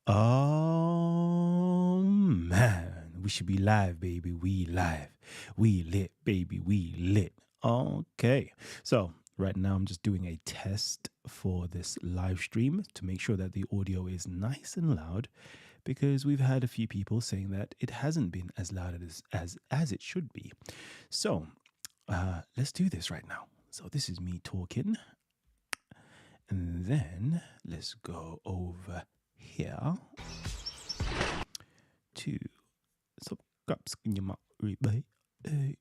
Oh man, we should be live, baby. We live. We lit, baby. We lit. Okay. So, right now I'm just doing a test for this live stream to make sure that the audio is nice and loud because we've had a few people saying that it hasn't been as loud as it should be. So, let's do this right now. So, this is me talking. And then let's go over here to subscribe in your mouth. Hey,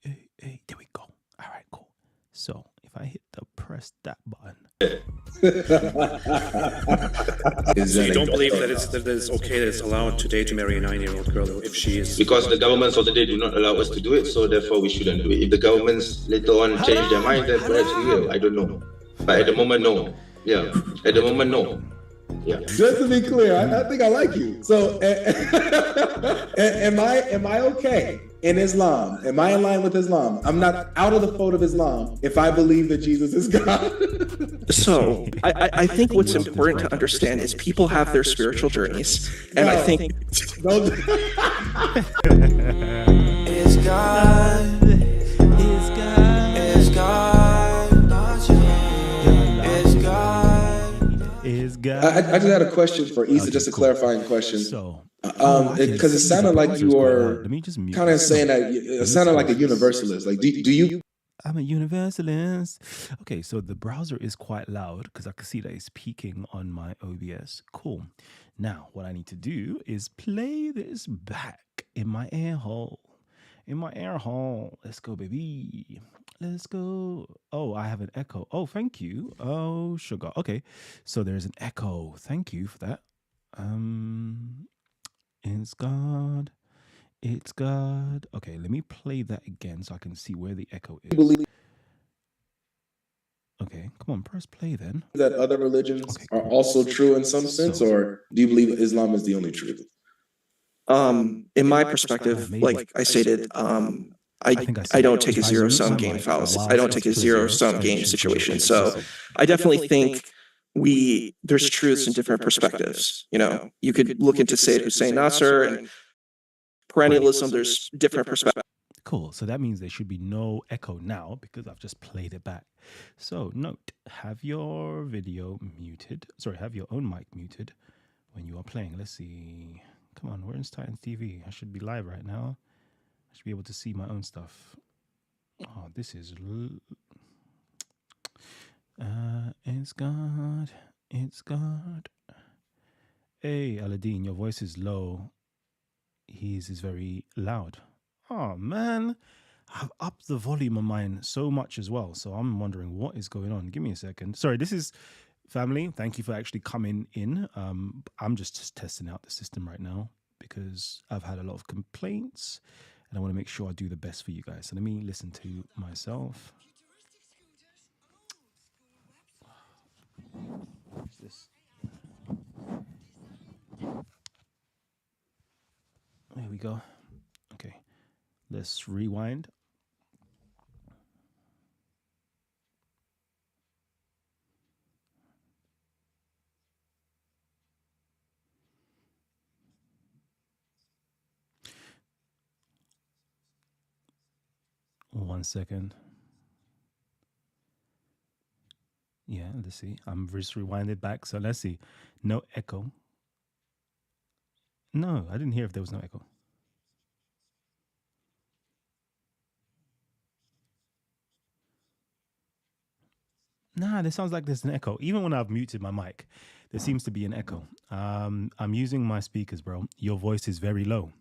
hey, there we go. All right, cool. So if I hit the press that button. So you don't believe that it's okay, that it's allowed today to marry a 9-year-old girl if she is... Because the governments of the day do not allow us to do it, so therefore we shouldn't do it. If the governments later on change their mind, then perhaps we will. I don't know. But at the moment, no. Yeah. At the moment, no. Yeah. Just to be clear, I think I like you. So, am I okay in Islam? Am I in line with Islam? I'm not out of the fold of Islam if I believe that Jesus is God. So, I think what's important to understand is people have their spiritual journeys, and I think Is God. Is God. Is God. Is God. Is God. I just had a question for Issa, just a clarifying question. So, because it sounded like you were let me just mute kind of myself. saying that it sounded like a universalist. Like, do you? I'm a universalist. Okay, so the browser is quite loud because I can see that it's peaking on my OBS. Cool. Now, what I need to do is play this back in my air hole. In my air hole. Let's go, baby. Let's go. Oh, I have an echo. Oh, thank you. Oh, sugar. Okay, so there's an echo. Thank you for that. It's God. It's God. Okay, let me play that again so I can see where the echo is. Believe Okay, come on, press play then. that other religions Okay, are cool. also true in some sense, or do you believe Islam is the only truth? in my perspective, like I stated, I don't take a zero-sum game fallacy. I don't take a zero-sum game situation. So I definitely think there's truths in different perspectives. You know, you could look into Sayyid Hussein Nasser and perennialism. There's different perspectives. Cool. So that means there should be no echo now because I've just played it back. So note, have your video muted. Sorry, have your own mic muted when you are playing. Let's see. Come on, we're in Titans TV. I should be live right now. I should be able to see my own stuff. Oh, this is... it's God. It's God. Hey, Aladdin, your voice is low. His is very loud. Oh, man. I've upped the volume on mine so much as well. So I'm wondering what is going on. Give me a second. Sorry, this is... Family, thank you for actually coming in. I'm just testing out the system right now because I've had a lot of complaints and I want to make sure I do the best for you guys. So let me listen to myself. What's this? There we go. Okay, let's rewind. One second. Yeah, let's see. I'm just rewinded back. So let's see. No echo. No, I didn't hear if there was no echo. Nah, this sounds like there's an echo. Even when I've muted my mic, there seems to be an echo. I'm using my speakers, bro. Your voice is very low.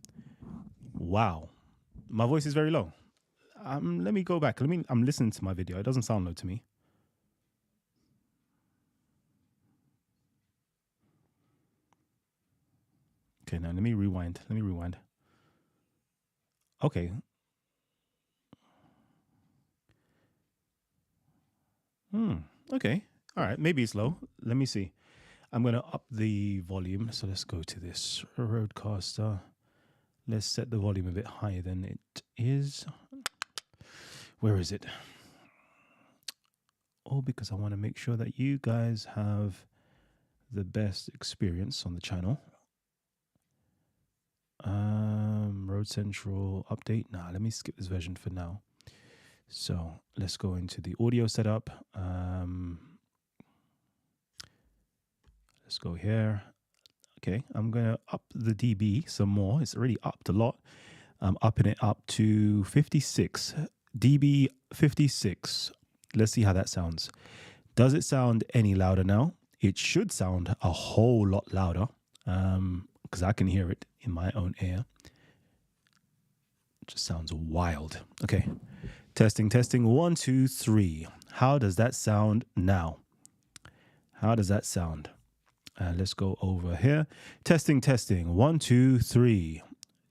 Wow. My voice is very low. Let me go back. I'm listening to my video. It doesn't sound low to me. Okay, now let me rewind. Okay. Okay. All right. Maybe it's low. Let me see. I'm going to up the volume. So let's go to this Rodecaster. Let's set the volume a bit higher than it is. Where is it? Oh, because I want to make sure that you guys have the best experience on the channel. Road Central update. Nah, let me skip this version for now. So let's go into the audio setup. Let's go here. Okay, I'm gonna up the dB some more. It's already upped a lot. I'm upping it up to 56 dB 56. Let's see how that sounds. Does it sound any louder now? It should sound a whole lot louder because I can hear it in my own ear. It just sounds wild. Okay, testing. 1, 2, 3. How does that sound now? How does that sound? Let's go over here. Testing. 1, 2, 3.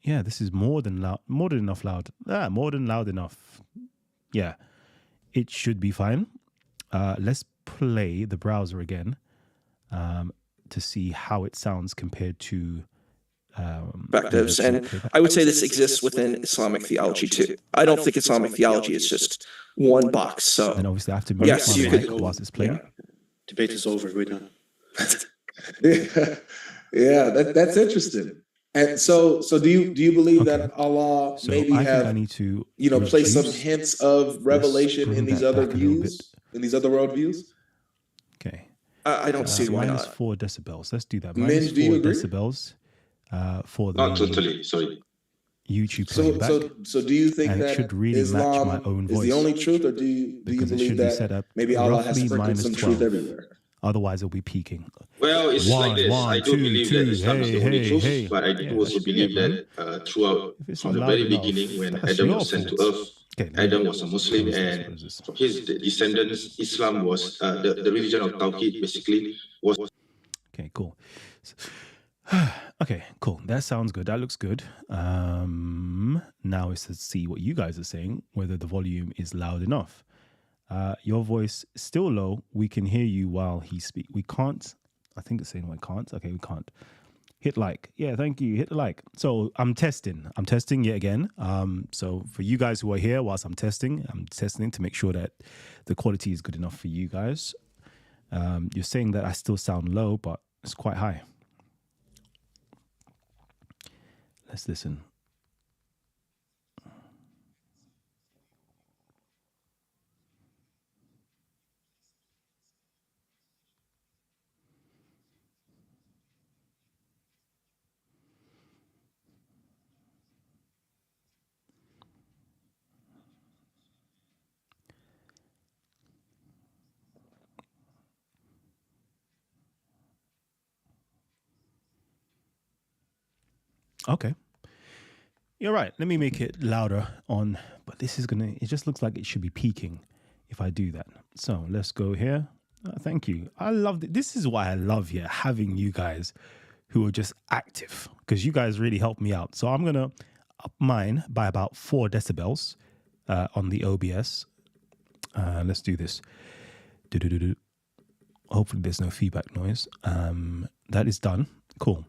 Yeah, this is more than loud. More than loud enough. Yeah, it should be fine. Let's play the browser again to see how it sounds compared to perspectives. And I would say this exists within Islamic theology too. I don't think Islamic theology is just one box. So then obviously I have to mute yes, my you mic could. whilst it's playing. Yeah. Debate is over. We're done. Yeah, that's interesting. And so do you believe that Allah So maybe I think I have need to placed some reduce- hints of revelation bring in these that other back a little views, in these other worldviews? Okay. I don't see why minus not. 4 decibels. Let's do that. Min, Minus do you 4 agree? decibels for the Not totally. Sorry. YouTube So playback. so do you think And it that should really match Islam my own is the voice. only truth, or do you Because it believe should be that set up maybe Allah has roughly sprinkled minus some 12. truth everywhere? Otherwise, it'll be peaking. Well, it's like this. I don't believe that Islam is the only truth, hey. but I do Yeah, also that's believe it, that throughout, If it's from not the loud very enough, beginning, when that's Adam your was sent to fault. earth, Okay, Adam was a Muslim, what is and this? from his descendants, Islam was the religion of Tawheed, basically, was. Okay, cool. Okay, cool. That sounds good. That looks good. Now it's to see what you guys are saying, whether the volume is loud enough. Your voice is still low. We can hear you while he speaks. We can't. I think it's saying we can't. Okay, we can't. Hit like. Yeah, thank you. Hit the like. So I'm testing. I'm testing yet again. So for you guys who are here whilst I'm testing to make sure that the quality is good enough for you guys. You're saying that I still sound low, but it's quite high. Let's listen. Okay. You're right. Let me make it louder on, but this is gonna, it just looks like it should be peaking if I do that. So let's go here. Thank you. I love it. This is why I love having you guys who are just active, because you guys really help me out. So I'm gonna up mine by about 4 decibels on the OBS. Let's do this. Hopefully there's no feedback noise. That is done. Cool.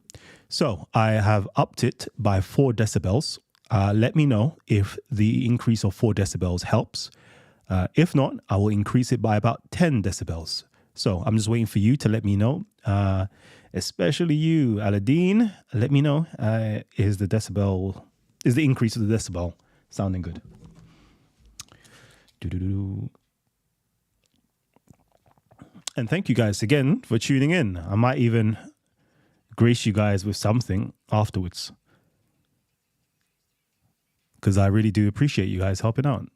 So I have upped it by 4 decibels. Let me know if the increase of 4 decibels helps. If not, I will increase it by about 10 decibels. So I'm just waiting for you to let me know. Especially you, Aladdin. Let me know. Is the increase of the decibel sounding good? And thank you guys again for tuning in. I might even grace you guys with something afterwards, because I really do appreciate you guys helping out.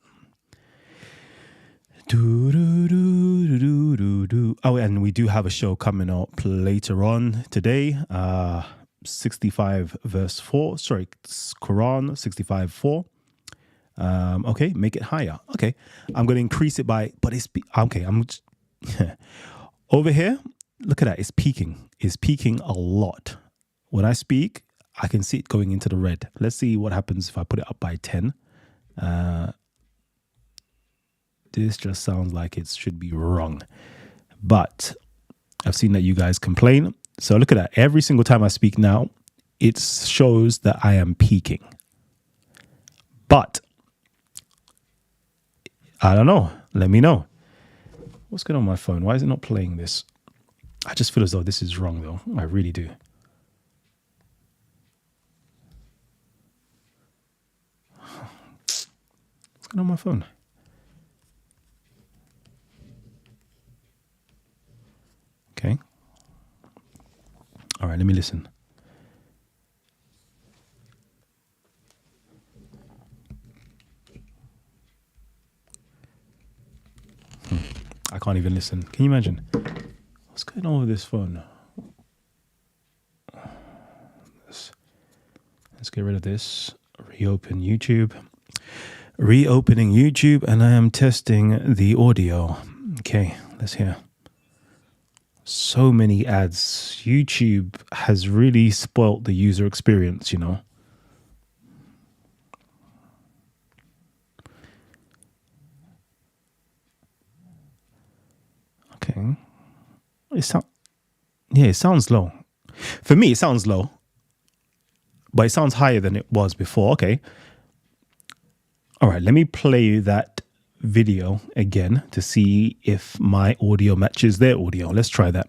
Oh, and we do have a show coming up later on today. 65 verse 4. Sorry, Quran 65:4. Okay, make it higher. Okay, I'm going to increase it by, but it's okay. Over here. Look at that. It's peaking. It's peaking a lot. When I speak, I can see it going into the red. Let's see what happens if I put it up by 10. This just sounds like it should be wrong. But I've seen that you guys complain. So look at that. Every single time I speak now, it shows that I am peaking. But I don't know. Let me know. What's going on my phone? Why is it not playing this? I just feel as though this is wrong, though. I really do. going on my phone? Okay. All right, let me listen. I can't even listen. Can you imagine? What's going on with this phone? Let's get rid of this. Reopen YouTube. Reopening YouTube, and I am testing the audio. Okay, let's hear. So many ads. YouTube has really spoilt the user experience, you know. Okay. It sounds low. For me, it sounds low. But it sounds higher than it was before. Okay. All right, let me play that video again to see if my audio matches their audio. Let's try that.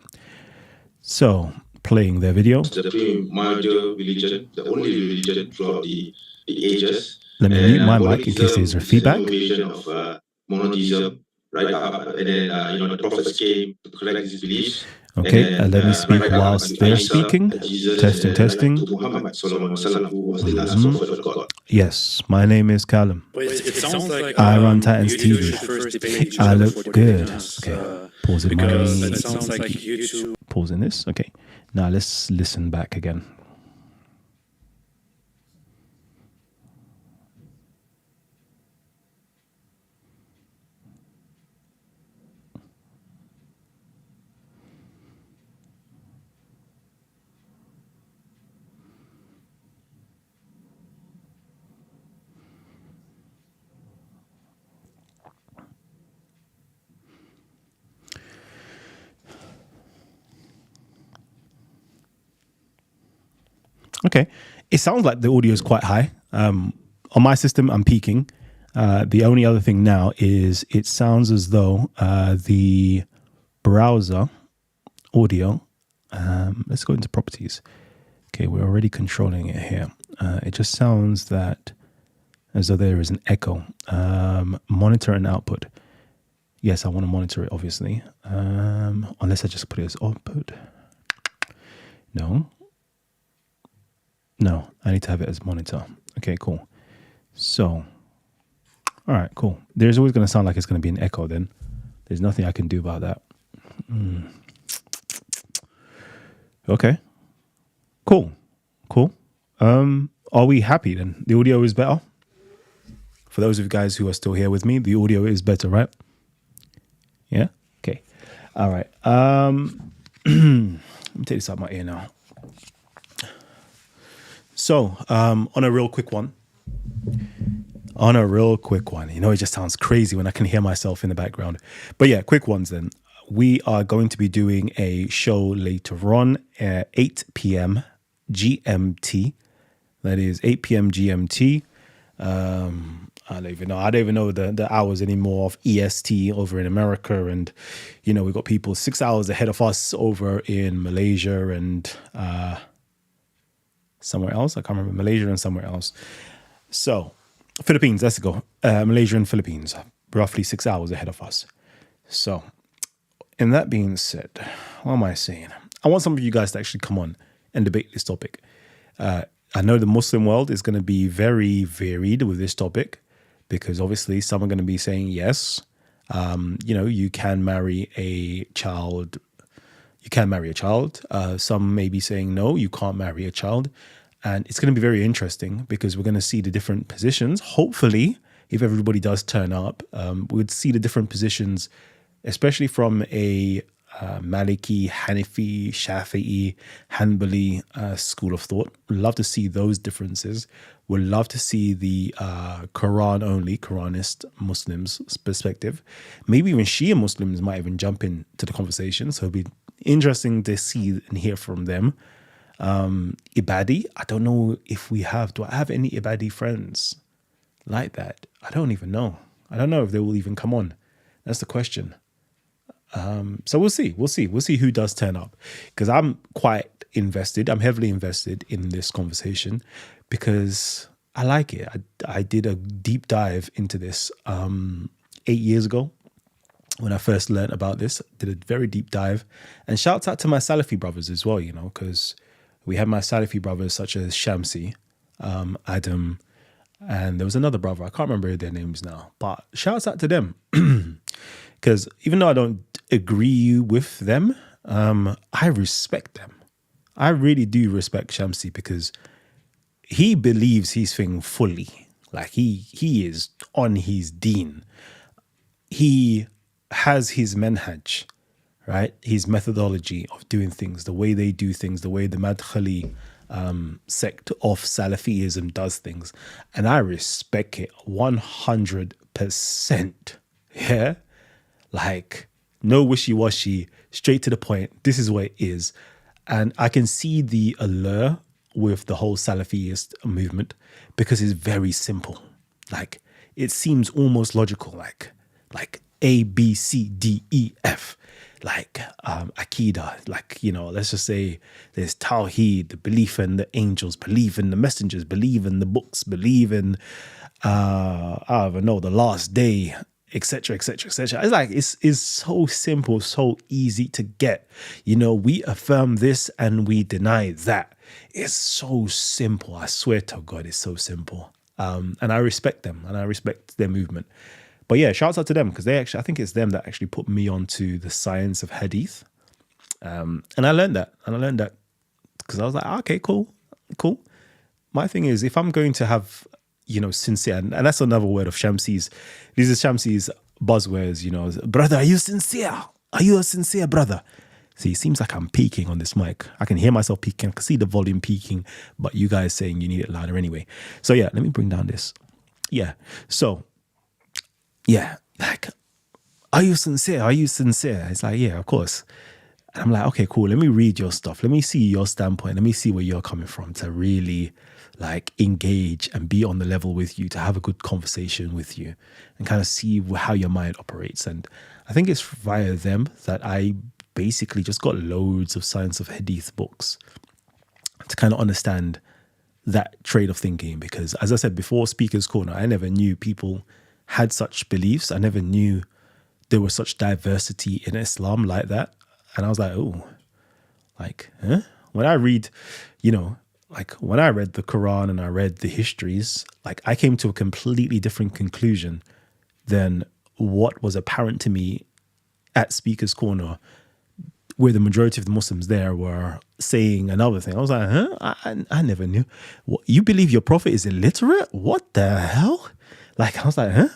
So, playing their video. The primordial religion, the only religion throughout the ages. Let me mute my mic in case there's a feedback. Of monotheism, right? And then, the prophets came to correct these beliefs. Okay, let me speak whilst they're speaking. Testing. Yes, my name is Callum. It sounds like I run Titans TV. I look good. Okay, pausing because it sounds like YouTube. Pausing this. Okay, now let's listen back again. Okay, it sounds like the audio is quite high. On my system, I'm peaking. The only other thing now is it sounds as though the browser audio, let's go into properties. Okay, we're already controlling it here. It just sounds that as though there is an echo. Monitor and output. Yes, I want to monitor it, obviously. Unless I just put it as output. No, I need to have it as monitor. Okay, cool. So, all right, cool. There's always going to sound like it's going to be an echo then. There's nothing I can do about that. Okay. Cool. Are we happy then? The audio is better? For those of you guys who are still here with me, the audio is better, right? Yeah? Okay. All right. Let me take this out of my ear now. So, on a real quick one, you know, it just sounds crazy when I can hear myself in the background. But yeah, quick ones then. We are going to be doing a show later on at 8 p.m. GMT. That is 8 p.m. GMT. I don't even know the hours anymore of EST over in America. And, you know, we've got people 6 hours ahead of us over in Malaysia and somewhere else. I can't remember. Malaysia and somewhere else. So, Philippines, let's go. Malaysia and Philippines, roughly 6 hours ahead of us. So, and that being said, what am I saying? I want some of you guys to actually come on and debate this topic. I know the Muslim world is going to be very varied with this topic because obviously some are going to be saying yes. You can marry a child. You can marry a child. Some may be saying no, you can't marry a child. And it's going to be very interesting because we're going to see the different positions. Hopefully, if everybody does turn up, we'd see the different positions, especially from a Maliki, Hanafi, Shafi'i, Hanbali school of thought. We'd love to see those differences. We'd love to see the Quranist Muslims perspective. Maybe even Shia Muslims might even jump into the conversation. So it'd be interesting to see and hear from them. Ibadi, I don't know if we have. Do I have any Ibadi friends like that? I don't even know. I don't know if they will even come on. That's the question. So we'll see. We'll see who does turn up. Because I'm quite invested. I'm heavily invested in this conversation because I like it. I did a deep dive into this 8 years ago when I first learned about this. Did a very deep dive, and shouts out to my Salafi brothers as well, because we have my Salafi brothers such as Shamsi, Adam, and there was another brother. I can't remember their names now, but shouts out to them. Because even though I don't agree with them, I respect them. I really do respect Shamsi because he believes his thing fully. Like he is on his deen. He has his manhaj, right? His methodology of doing things, the way they do things, the way the Madkhali sect of Salafism does things. And I respect it 100%. Yeah? Like, no wishy-washy, straight to the point. This is what it is. And I can see the allure with the whole Salafist movement because it's very simple. Like, it seems almost logical, like A, B, C, D, E, F, like Aqidah, like, let's just say there's Tawheed, the belief in the angels, belief in the messengers, believe in the books, believe in, I don't know, the last day, etc., etc., etc. It's like, it's so simple, so easy to get. We affirm this and we deny that. It's so simple. I swear to God, it's so simple. And I respect them and I respect their movement. But yeah, shouts out to them because I think it's them that actually put me onto the science of hadith. And I learned that. Because I was like, okay, cool. My thing is, if I'm going to have, sincere, and that's another word of Shamsi's. These are Shamsi's buzzwords, brother, are you sincere? Are you a sincere brother? See, it seems like I'm peaking on this mic. I can hear myself peaking. I can see the volume peaking, but you guys saying you need it louder anyway. So yeah, let me bring down this. Yeah. So, yeah, like, are you sincere? Are you sincere? It's like, yeah, of course. And I'm like, okay, cool. Let me read your stuff. Let me see your standpoint. Let me see where you're coming from to really like engage and be on the level with you, to have a good conversation with you and kind of see how your mind operates. And I think it's via them that I basically just got loads of science of hadith books to kind of understand that trade of thinking. Because as I said before, Speaker's Corner, I never knew people had such beliefs. I never knew there was such diversity in Islam like that. And I was like, oh, like, huh? When I read, like when I read the Quran and I read the histories, like I came to a completely different conclusion than what was apparent to me at Speaker's Corner, where the majority of the Muslims there were saying another thing. I was like, huh? I never knew. What, you believe your prophet is illiterate? What the hell? Like, I was like, huh?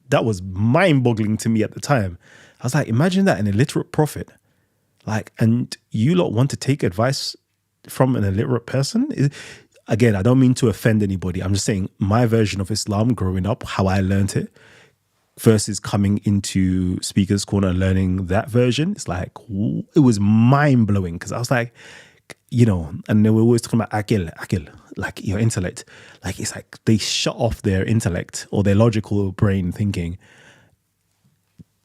That was mind-boggling to me at the time. I was like, imagine that, an illiterate prophet. Like, and you lot want to take advice from an illiterate person? Again, I don't mean to offend anybody. I'm just saying my version of Islam growing up, how I learned it, versus coming into Speaker's Corner and learning that version. It's like, it was mind-blowing because I was like, and they were always talking about akil, like your intellect. Like, it's like they shut off their intellect or their logical brain thinking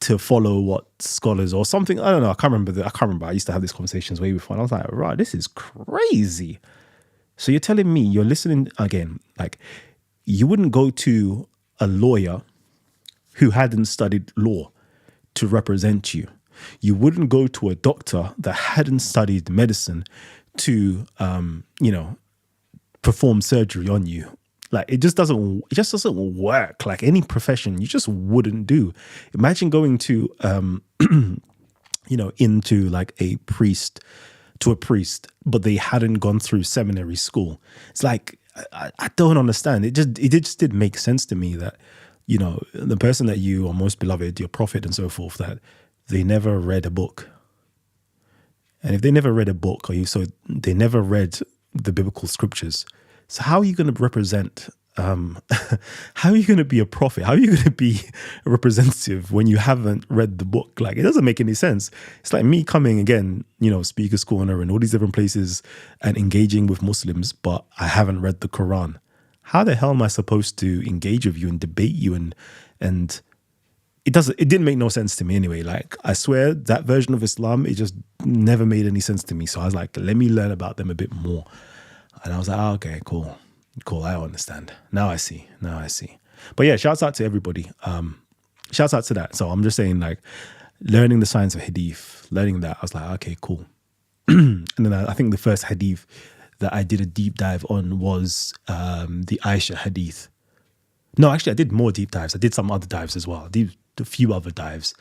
to follow what scholars or something. I don't know. I can't remember. I used to have these conversations way before. And I was like, right, this is crazy. So you're telling me you're listening again, like you wouldn't go to a lawyer who hadn't studied law to represent you. You wouldn't go to a doctor that hadn't studied medicine to, perform surgery on you. Like, it just doesn't work. Like any profession, you just wouldn't do. Imagine going to, into like a priest, but they hadn't gone through seminary school. It's like, I don't understand. It just didn't make sense to me that, the person that you are most beloved, your prophet and so forth, that they never read a book. And if they never read a book, they never read the biblical scriptures. So how are you going to represent, how are you going to be a prophet? How are you going to be a representative when you haven't read the book? Like, it doesn't make any sense. It's like me coming again, Speaker's Corner and all these different places and engaging with Muslims, but I haven't read the Quran. How the hell am I supposed to engage with you and debate you? And it didn't make no sense to me anyway. Like, I swear that version of Islam, it just never made any sense to me. So I was like, let me learn about them a bit more. And I was like, okay, cool. Cool, I understand. Now I see. But yeah, shouts out to everybody. Shouts out to that. So I'm just saying, like, learning the science of hadith, learning that, I was like, okay, cool. And then I think the first hadith that I did a deep dive on was the Aisha hadith. No, actually, I did more deep dives. I did some other dives as well. I did a few other dives.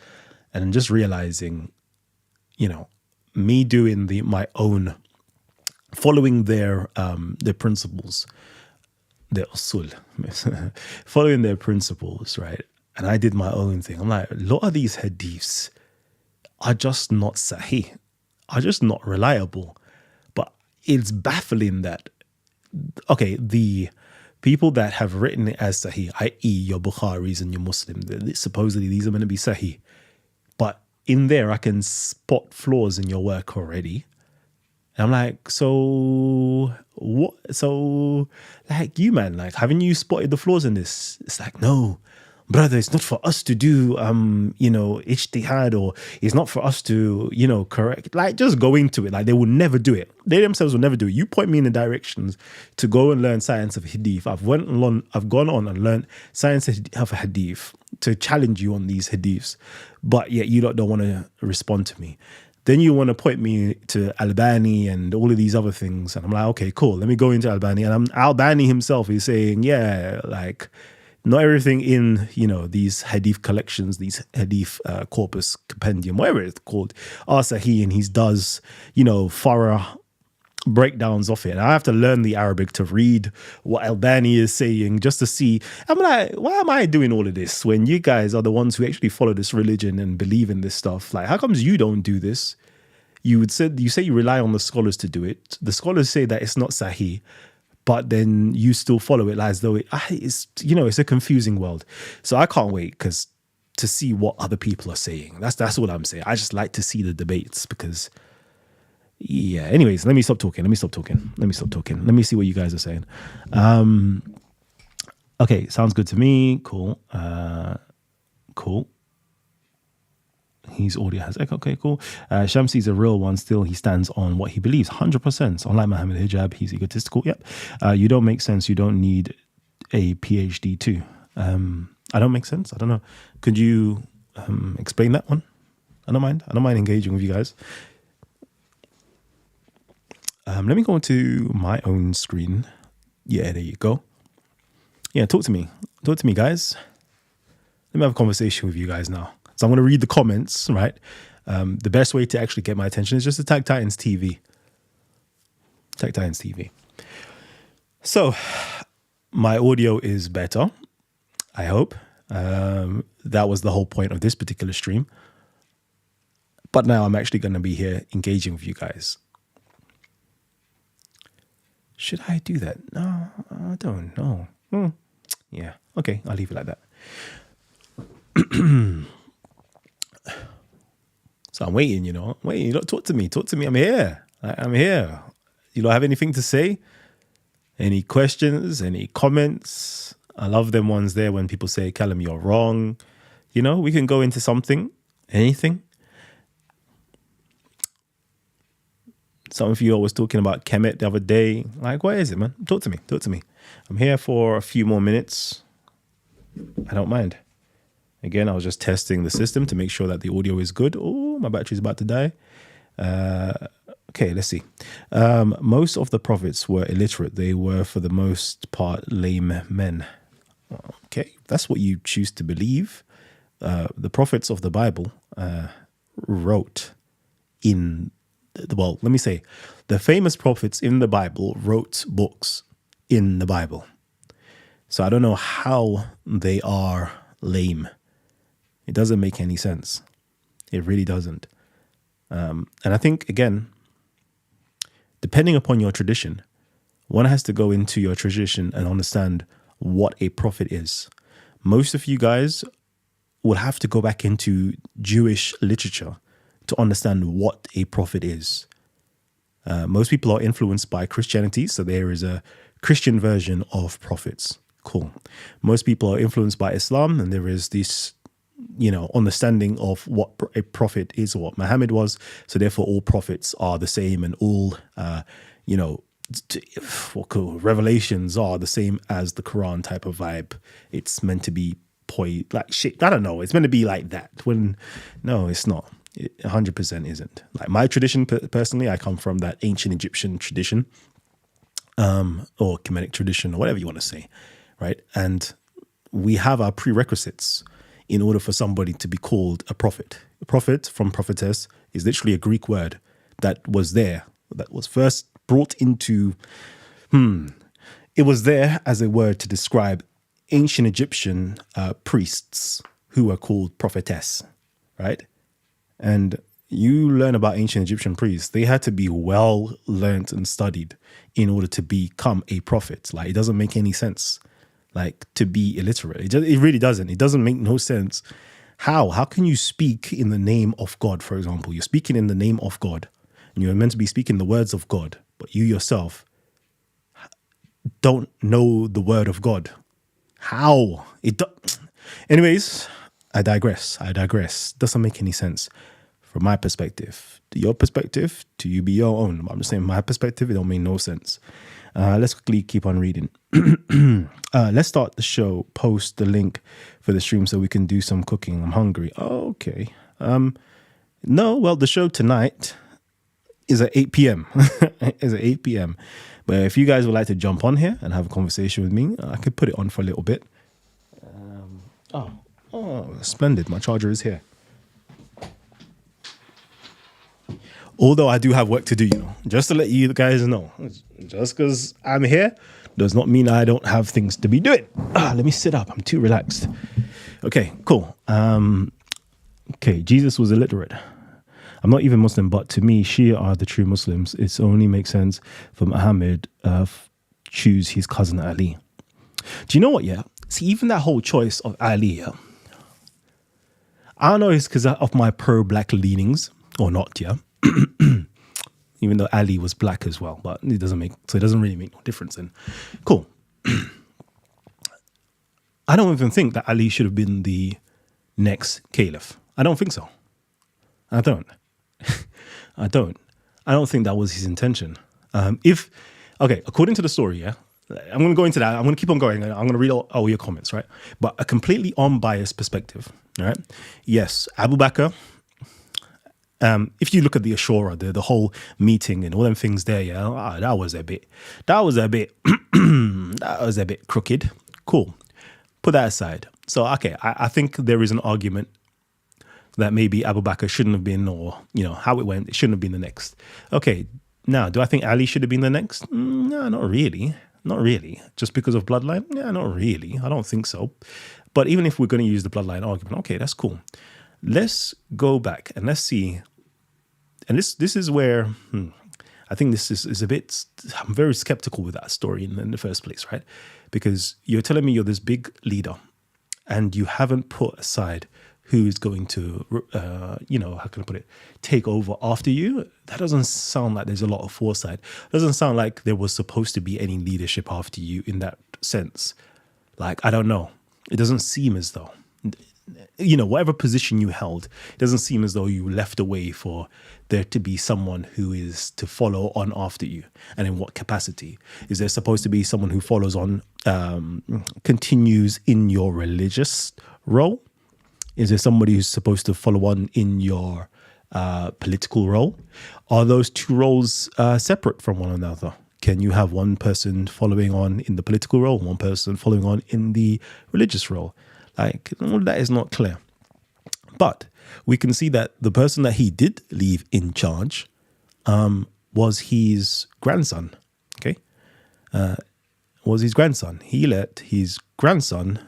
And just realizing, you know, me doing my own, following their principles, their usul, following their principles, right? And I did my own thing. I'm like, a lot of these hadiths are just not sahih, are just not reliable. But it's baffling that, okay, the people that have written it as sahih, i.e. your Bukharis and your Muslim, supposedly these are going to be sahih. But in there, I can spot flaws in your work already. And I'm like, so what? So, like, you, man, like, haven't you spotted the flaws in this? It's like, no, brother, it's not for us to do, ijtihad, or it's not for us to, correct. Like, just go into it. Like, they will never do it. They themselves will never do it. You point me in the directions to go and learn science of hadith. I've gone on and learned science of hadith to challenge you on these hadiths, but yet you don't want to respond to me. Then you want to point me to Albani and all of these other things. And I'm like, okay, cool. Let me go into Albani. And Albani himself is saying, yeah, like, not everything in, these hadith collections, these hadith corpus compendium, whatever it's called, are sahih, and he does, thorough breakdowns of it. And I have to learn the Arabic to read what Albani is saying just to see. I'm like, why am I doing all of this when you guys are the ones who actually follow this religion and believe in this stuff? Like, how comes you don't do this? You say you rely on the scholars to do it. The scholars say that it's not sahih, but then you still follow it as though it's a confusing world. So I can't wait to see what other people are saying. That's what I'm saying. I just like to see the debates because, yeah. Anyways, let me stop talking. Let me see what you guys are saying. Okay, sounds good to me. Cool. Cool. His audio has echo. Okay, cool. Shamsi's a real one still. He stands on what he believes, 100%. Unlike Muhammad Hijab, he's egotistical. Yep. You don't make sense. You don't need a PhD too. I don't make sense. I don't know. Could you explain that one? I don't mind engaging with you guys. Let me go into my own screen. Yeah, there you go. Yeah, talk to me, guys. Let me have a conversation with you guys now. So I'm going to read the comments, right? The best way to actually get my attention is just to tag Titans TV. So my audio is better, I hope. That was the whole point of this particular stream. But now I'm actually going to be here engaging with you guys. Should I do that? No, I don't know. Yeah, okay, I'll leave it like that. So I'm waiting, waiting. You don't talk to me. I'm here. You don't have anything to say? Any questions? Any comments? I love them ones there when people say, Callum, you're wrong. We can go into something, anything. Some of you I was talking about Kemet the other day. Like, what is it, man? Talk to me. I'm here for a few more minutes. I don't mind. Again, I was just testing the system to make sure that the audio is good. Oh, my battery's about to die. Okay, let's see. Most of the prophets were illiterate. They were, for the most part, lame men. Okay, that's what you choose to believe. The prophets of the Bible wrote in... Well, let me say, the famous prophets in the Bible wrote books in the Bible. So I don't know how they are lame. It doesn't make any sense. It really doesn't. And I think, again, depending upon your tradition, one has to go into your tradition and understand what a prophet is. Most of you guys will have to go back into Jewish literature to understand what a prophet is. Most people are influenced by Christianity, so there is a Christian version of prophets. Cool. Most people are influenced by Islam, and there is this, understanding of what a prophet is or what Muhammad was. So therefore, all prophets are the same, and all, cool. Revelations are the same as the Quran type of vibe. It's meant to be like shit. I don't know. It's meant to be like that. No, it's not. It 100% isn't. Like my tradition, personally, I come from that ancient Egyptian tradition, or Kemetic tradition, or whatever you want to say, right? And we have our prerequisites in order for somebody to be called a prophet. A prophet from prophetess is literally a Greek word that was there, that was first brought into, it was there as a word to describe ancient Egyptian priests who were called prophetess, right? And you learn about ancient Egyptian priests, they had to be well learned and studied in order to become a prophet. Like, it doesn't make any sense, like, to be illiterate. It really doesn't. It doesn't make no sense. How can you speak in the name of God, for example? You're speaking in the name of God, and you're meant to be speaking the words of God, but you yourself don't know the word of God. How? Anyways, I digress. Doesn't make any sense from my perspective. To your perspective, to you be your own. I'm just saying my perspective, it don't make no sense. Let's quickly keep on reading. Let's start the show. Post the link for the stream so we can do some cooking. I'm hungry. Oh, okay. No, well, the show tonight is at 8 p.m. Is at 8 p.m. But if you guys would like to jump on here and have a conversation with me, I could put it on for a little bit. Oh, splendid. My charger is here. Although I do have work to do, just to let you guys know. Just because I'm here does not mean I don't have things to be doing. Let me sit up. I'm too relaxed. Okay, cool. Okay, Jesus was illiterate. I'm not even Muslim, but to me, Shia are the true Muslims. It only makes sense for Muhammad choose his cousin Ali. Do you know what, yeah? See, even that whole choice of Ali, yeah? I don't know if it's because of my pro-black leanings or not, yeah? Even though Ali was black as well, but it doesn't really make no difference. And cool. I don't even think that Ali should have been the next caliph. I don't think so. I don't think that was his intention. According to the story, yeah, I'm going to go into that. I'm going to keep on going. I'm going to read all your comments, right? But a completely unbiased perspective, all right? Yes, Abu Bakr. If you look at the Ashura, the whole meeting and all them things there, yeah, that was a bit crooked. Cool. Put that aside. So, okay, I think there is an argument that maybe Abu Bakr shouldn't have been, or, how it went, it shouldn't have been the next. Okay, now, do I think Ali should have been the next? No, not really. Not really. Just because of bloodline? Yeah, not really. I don't think so. But even if we're going to use the bloodline argument, okay, that's cool. Let's go back and let's see. And this is where I think this is a bit, I'm very skeptical with that story in the first place, right? Because you're telling me you're this big leader and you haven't put aside who is going to, how can I put it, take over after you. That doesn't sound like there's a lot of foresight. It doesn't sound like there was supposed to be any leadership after you in that sense. Like, I don't know. It doesn't seem as though, whatever position you held, it doesn't seem as though you left a way for there to be someone who is to follow on after you. And in what capacity? Is there supposed to be someone who follows on, continues in your religious role? Is there somebody who's supposed to follow on in your political role? Are those two roles separate from one another? Can you have one person following on in the political role, one person following on in the religious role? Like, all that is not clear. But we can see that the person that he did leave in charge was his grandson, okay? Was his grandson. He left his grandson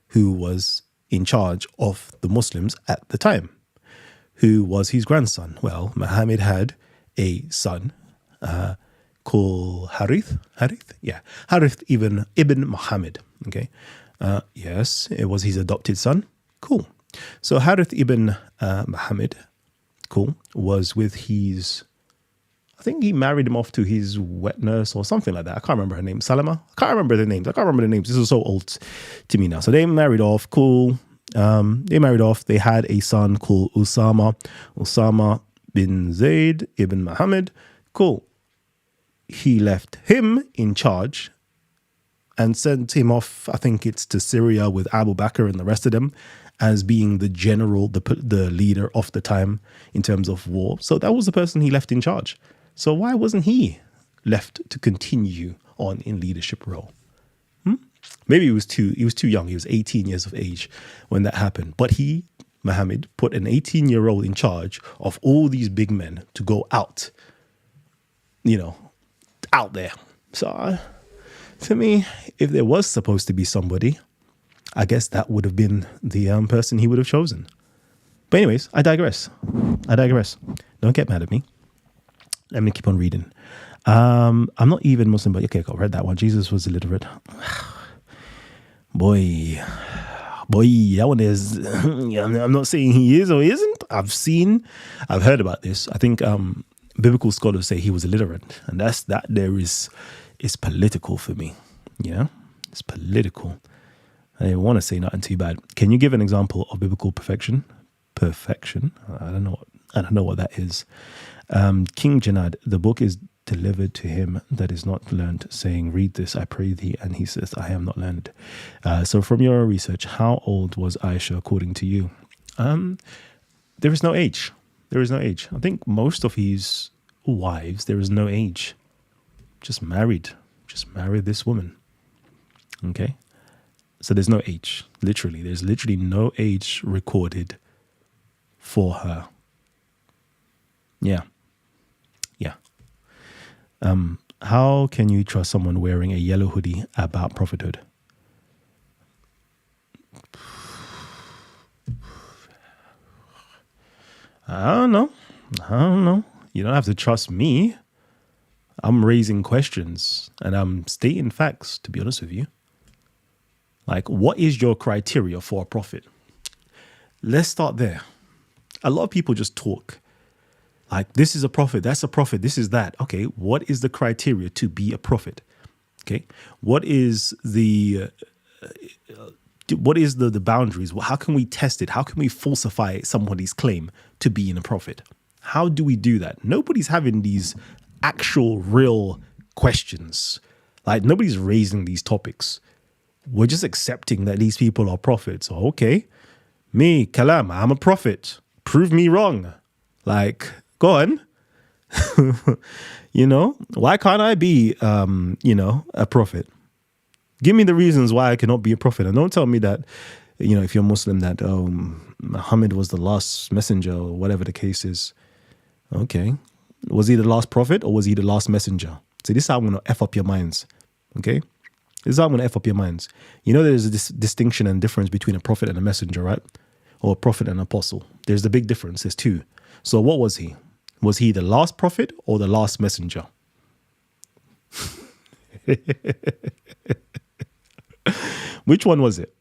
who was in charge of the Muslims at the time. Who was his grandson? Well, Muhammad had a son called Harith. Harith ibn Muhammad. Okay. Yes, it was his adopted son. Cool. So Harith ibn Muhammad, cool, was with his, I think he married him off to his wet nurse or something like that. I can't remember her name. Salama? I can't remember the names. This is so old to me now. So they married off. Cool. They had a son called Usama bin Zayd ibn Muhammad. Cool. he left him in charge and sent him off, I think it's to Syria with Abu Bakr and the rest of them, as being the general, the leader of the time in terms of war. So that was the person he left in charge. So why wasn't he left to continue on in leadership role? Maybe he was too young. He was 18 years of age when that happened. But he, Muhammad, put an 18-year-old in charge of all these big men to go out, out there. So to me, if there was supposed to be somebody, I guess that would have been the person he would have chosen. But anyways, I digress. Don't get mad at me. Let me keep on reading. I'm not even Muslim, but okay, I read that one. Jesus was illiterate. Boy, that one is, I'm not saying he is or isn't. I've heard about this. I think biblical scholars say he was illiterate. And that there is political for me. It's political. I didn't want to say nothing too bad. Can you give an example of biblical perfection? Perfection? I don't know what that is. King Janad, the book is delivered to him that is not learned, saying, read this, I pray thee. And he says, I am not learned. So from your research, how old was Aisha according to you? There is no age. I think most of his wives, there is no age. Just married this woman. Okay. So there's no age, literally. There's literally no age recorded for her. Yeah. How can you trust someone wearing a yellow hoodie about prophethood? I don't know. You don't have to trust me. I'm raising questions and I'm stating facts, to be honest with you. Like, what is your criteria for a prophet? Let's start there. A lot of people just talk. Like, this is a prophet, that's a prophet, this is that. Okay, what is the criteria to be a prophet? Okay, what is the boundaries? How can we test it? How can we falsify somebody's claim to being a prophet? How do we do that? Nobody's having these actual real questions. Like, nobody's raising these topics. We're just accepting that these people are prophets. Okay, me, Kalam, I'm a prophet. Prove me wrong. Like, go on. Why can't I be, a prophet? Give me the reasons why I cannot be a prophet. And don't tell me that, if you're Muslim, that Muhammad was the last messenger or whatever the case is. Okay. Was he the last prophet or was he the last messenger? See, this is how I'm going to F up your minds. Okay. This is how I'm going to F up your minds. There's a distinction and difference between a prophet and a messenger, right? Or a prophet and an apostle. There's the big difference. There's two. So what was he? Was he the last prophet or the last messenger? Which one was it?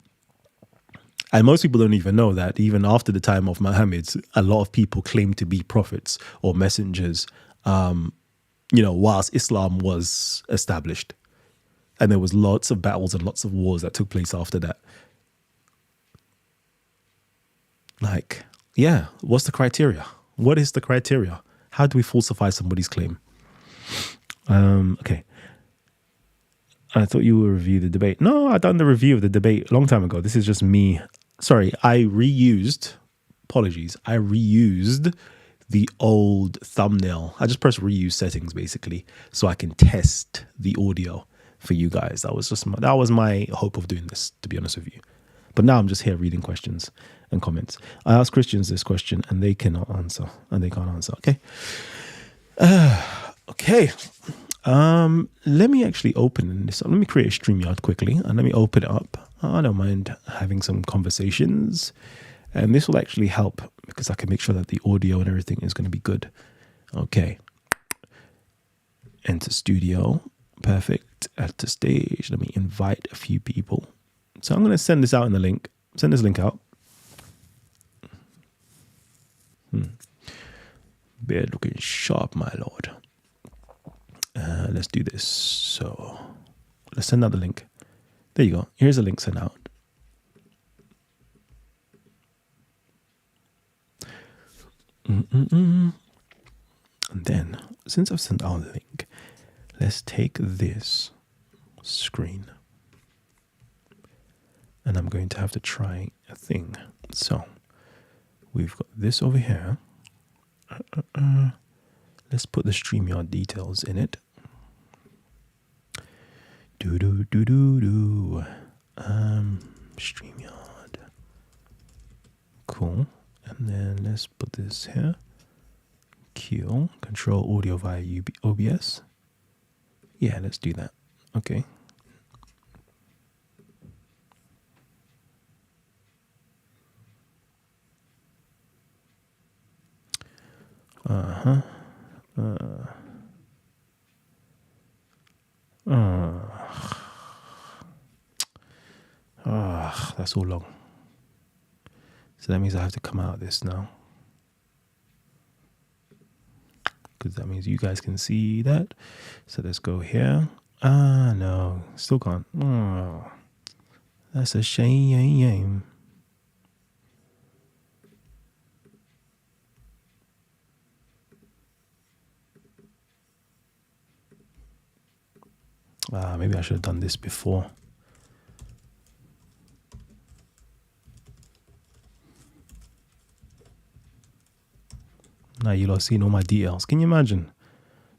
And most people don't even know that even after the time of Muhammad, a lot of people claim to be prophets or messengers, whilst Islam was established. And there was lots of battles and lots of wars that took place after that. Like, yeah, what's the criteria? What is the criteria? How do we falsify somebody's claim? Okay. I thought you would review the debate. No, I done the review of the debate a long time ago. This is just me. Sorry, I reused the old thumbnail. I just pressed reuse settings basically so I can test the audio for you guys. That was my hope of doing this, to be honest with you. But now I'm just here reading questions and comments. I asked Christians this question and they cannot answer. Okay. Okay. Let me actually open this. Let me create a StreamYard quickly and let me open it up. I don't mind having some conversations. And this will actually help because I can make sure that the audio and everything is going to be good. Okay. Enter studio. Perfect. At the stage. Let me invite a few people. So I'm going to send this out in the link. Send this link out. Beard looking sharp, my lord. Let's do this. So let's send out the link. There you go. Here's a link sent out. And then, since I've sent out the link, let's take this screen. And I'm going to have to try a thing. So we've got this over here. Let's put the StreamYard details in it. StreamYard. Cool. And then let's put this here. Q. Control audio via OBS. Yeah, let's do that. Okay. That's all long. So that means I have to come out of this now. Because that means you guys can see that. So let's go here. No, still can't. Oh, that's a shame. Maybe I should have done this before. Now you lot seeing all my details. Can you imagine?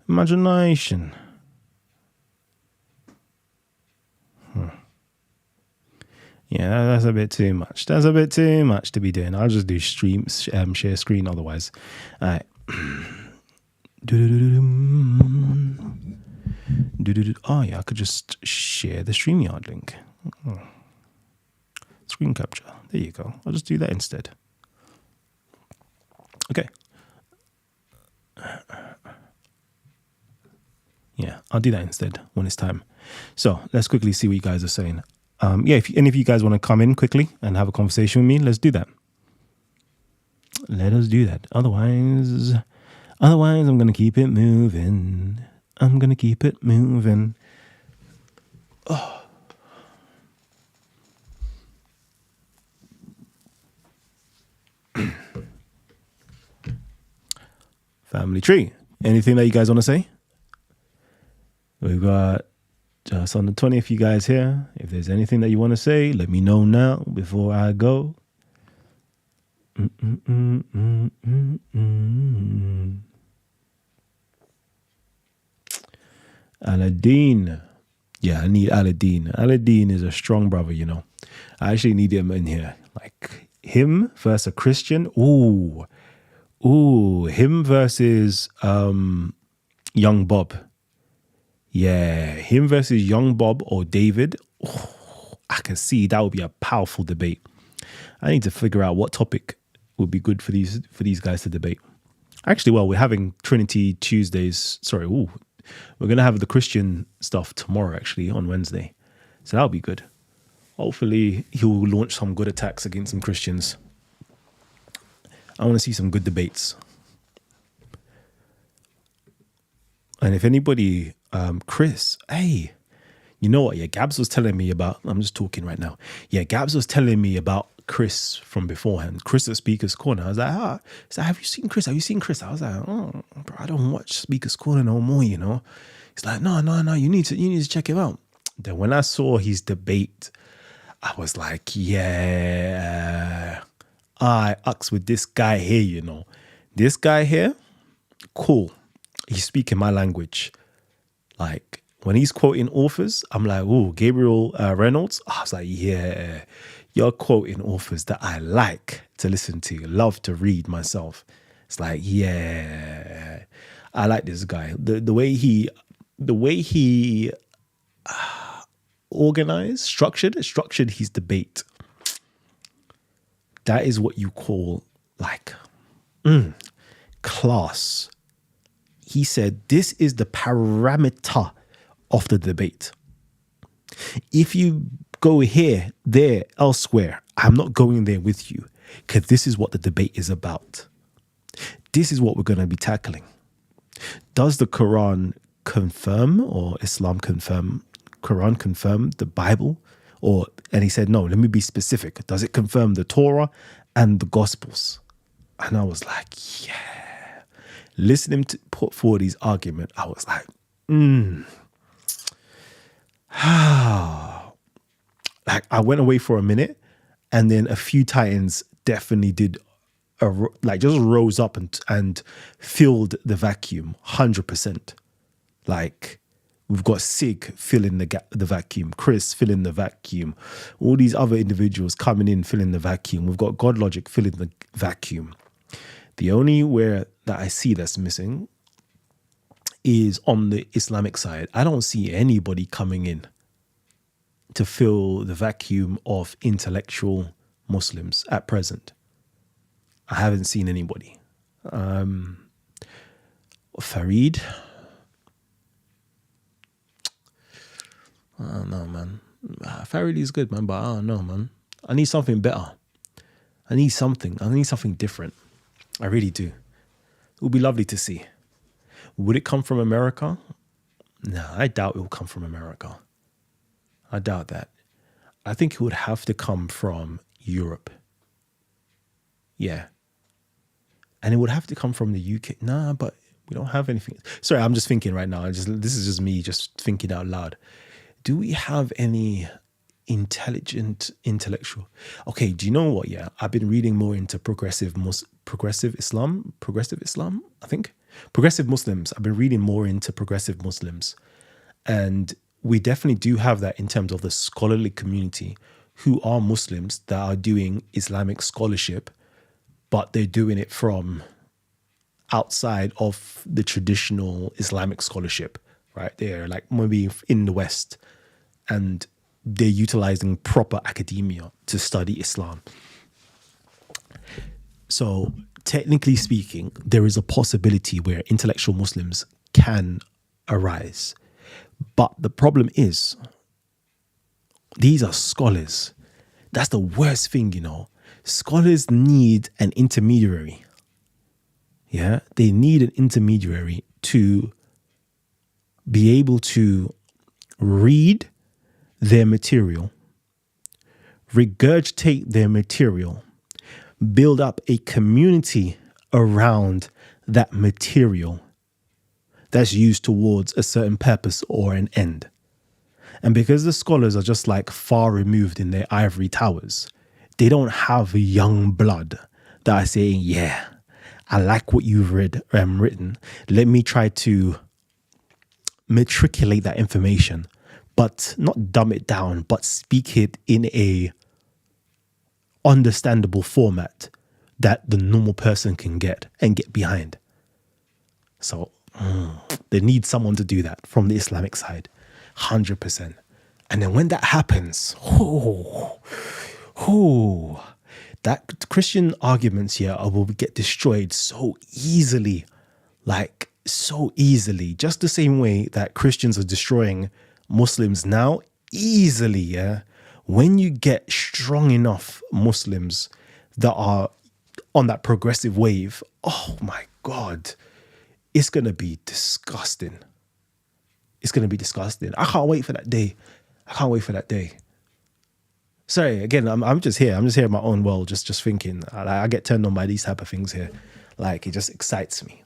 Imagination. Yeah, that's a bit too much. That's a bit too much to be doing. I'll just do share screen otherwise. All right. Oh yeah, I could just share the StreamYard link. Screen capture. There you go. I'll just do that instead. Okay. Yeah, I'll do that instead when it's time. So let's quickly see what you guys are saying. If any of you guys want to come in quickly and have a conversation with me, let's do that. Let us do that. Otherwise, I'm going to keep it moving. I'm going to keep it moving. Oh. Family tree. Anything that you guys want to say? We've got just on the 20th, you guys here. If there's anything that you want to say, let me know now before I go. Aladdin. Yeah, I need Aladdin. Aladdin is a strong brother, you know. I actually need him in here. Like him versus a Christian. Ooh, him versus Young Bob. Yeah, him versus Young Bob or David. Oh, I can see that would be a powerful debate. I need to figure out what topic would be good for these guys to debate. Actually, well, we're having Trinity Tuesdays. Sorry, we're going to have the Christian stuff tomorrow, actually, on Wednesday. So that'll be good. Hopefully, he'll launch some good attacks against some Christians. I want to see some good debates. And if anybody, Chris, hey, you know what? Yeah, Gabs was telling me about, I'm just talking right now. Yeah, Gabs was telling me about Chris from beforehand. Chris at Speaker's Corner. I was like, so have you seen Chris? Have you seen Chris? I was like, oh, bro, I don't watch Speaker's Corner no more, you know. He's like, no, you need to check him out. Then when I saw his debate, I was like, yeah, I ucks with this guy here, you know. This guy here, cool. He's speaking my language. Like, when he's quoting authors, I'm like, oh, Gabriel Reynolds. I was like, yeah, you're quoting authors that I like to listen to, love to read myself. It's like, yeah, I like this guy. The way he organized, structured his debate. That is what you call like class. He said, this is the parameter of the debate. If you go here, there, elsewhere, I'm not going there with you because this is what the debate is about. This is what we're going to be tackling. Does the Quran confirm or Islam confirm, Quran confirm the Bible? And he said, no, let me be specific. Does it confirm the Torah and the Gospels? And I was like, yeah. Listening to put forward his argument, I was like, Like I went away for a minute, and then a few Titans definitely did just rose up and filled the vacuum 100%. Like we've got Sig filling the vacuum, Chris filling the vacuum, all these other individuals coming in filling the vacuum. We've got God Logic filling the vacuum. The only where that I see that's missing is on the Islamic side. I don't see anybody coming in to fill the vacuum of intellectual Muslims at present. I haven't seen anybody. Farid. I don't know, man. Farid is good, man, but I don't know, man. I need something better. I need something different. I really do. It would be lovely to see. Would it come from America? No, I doubt it will come from America. I doubt that. I think it would have to come from Europe. Yeah. And it would have to come from the UK. Nah, but we don't have anything. Sorry, I'm just thinking right now. This is just me just thinking out loud. Do we have any intellectual? Okay, do you know what? Yeah, I've been reading more into progressive Islam, I think. Progressive Muslims. I've been reading more into progressive Muslims. And we definitely do have that in terms of the scholarly community who are Muslims that are doing Islamic scholarship, but they're doing it from outside of the traditional Islamic scholarship, right? They're like maybe in the West, and they're utilizing proper academia to study Islam. So technically speaking, there is a possibility where intellectual Muslims can arise. But the problem is, these are scholars. That's the worst thing, you know. Scholars need an intermediary. Yeah, they need an intermediary to be able to read their material, regurgitate their material, build up a community around that material that's used towards a certain purpose or an end. And because the scholars are just like far removed in their ivory towers, they don't have young blood that are saying, yeah, I like what you've written. Let me try to matriculate that information, but not dumb it down, but speak it in a understandable format that the normal person can get and get behind. So they need someone to do that from the Islamic side, 100%. And then when that happens, that Christian arguments here will get destroyed so easily, like so easily, just the same way that Christians are destroying Muslims now, easily, yeah? When you get strong enough Muslims that are on that progressive wave, oh my God, it's going to be disgusting. It's going to be disgusting. I can't wait for that day. Sorry, again, I'm just here. I'm just here in my own world, just thinking. I get turned on by these type of things here. Like, it just excites me.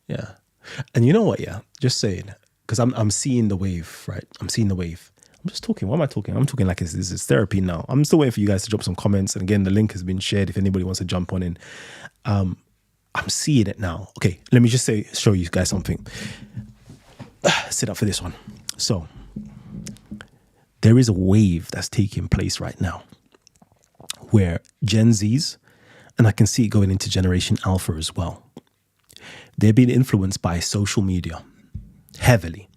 Yeah. And you know what? Yeah, just saying, because I'm seeing the wave, right? I'm seeing the wave. I'm just talking. What am I talking? I'm talking like this is therapy now. I'm still waiting for you guys to drop some comments. And again, the link has been shared if anybody wants to jump on in. I'm seeing it now. Okay, let me just show you guys something. Sit up for this one. So there is a wave that's taking place right now where Gen Zs, and I can see it going into Generation Alpha as well, they're being influenced by social media heavily,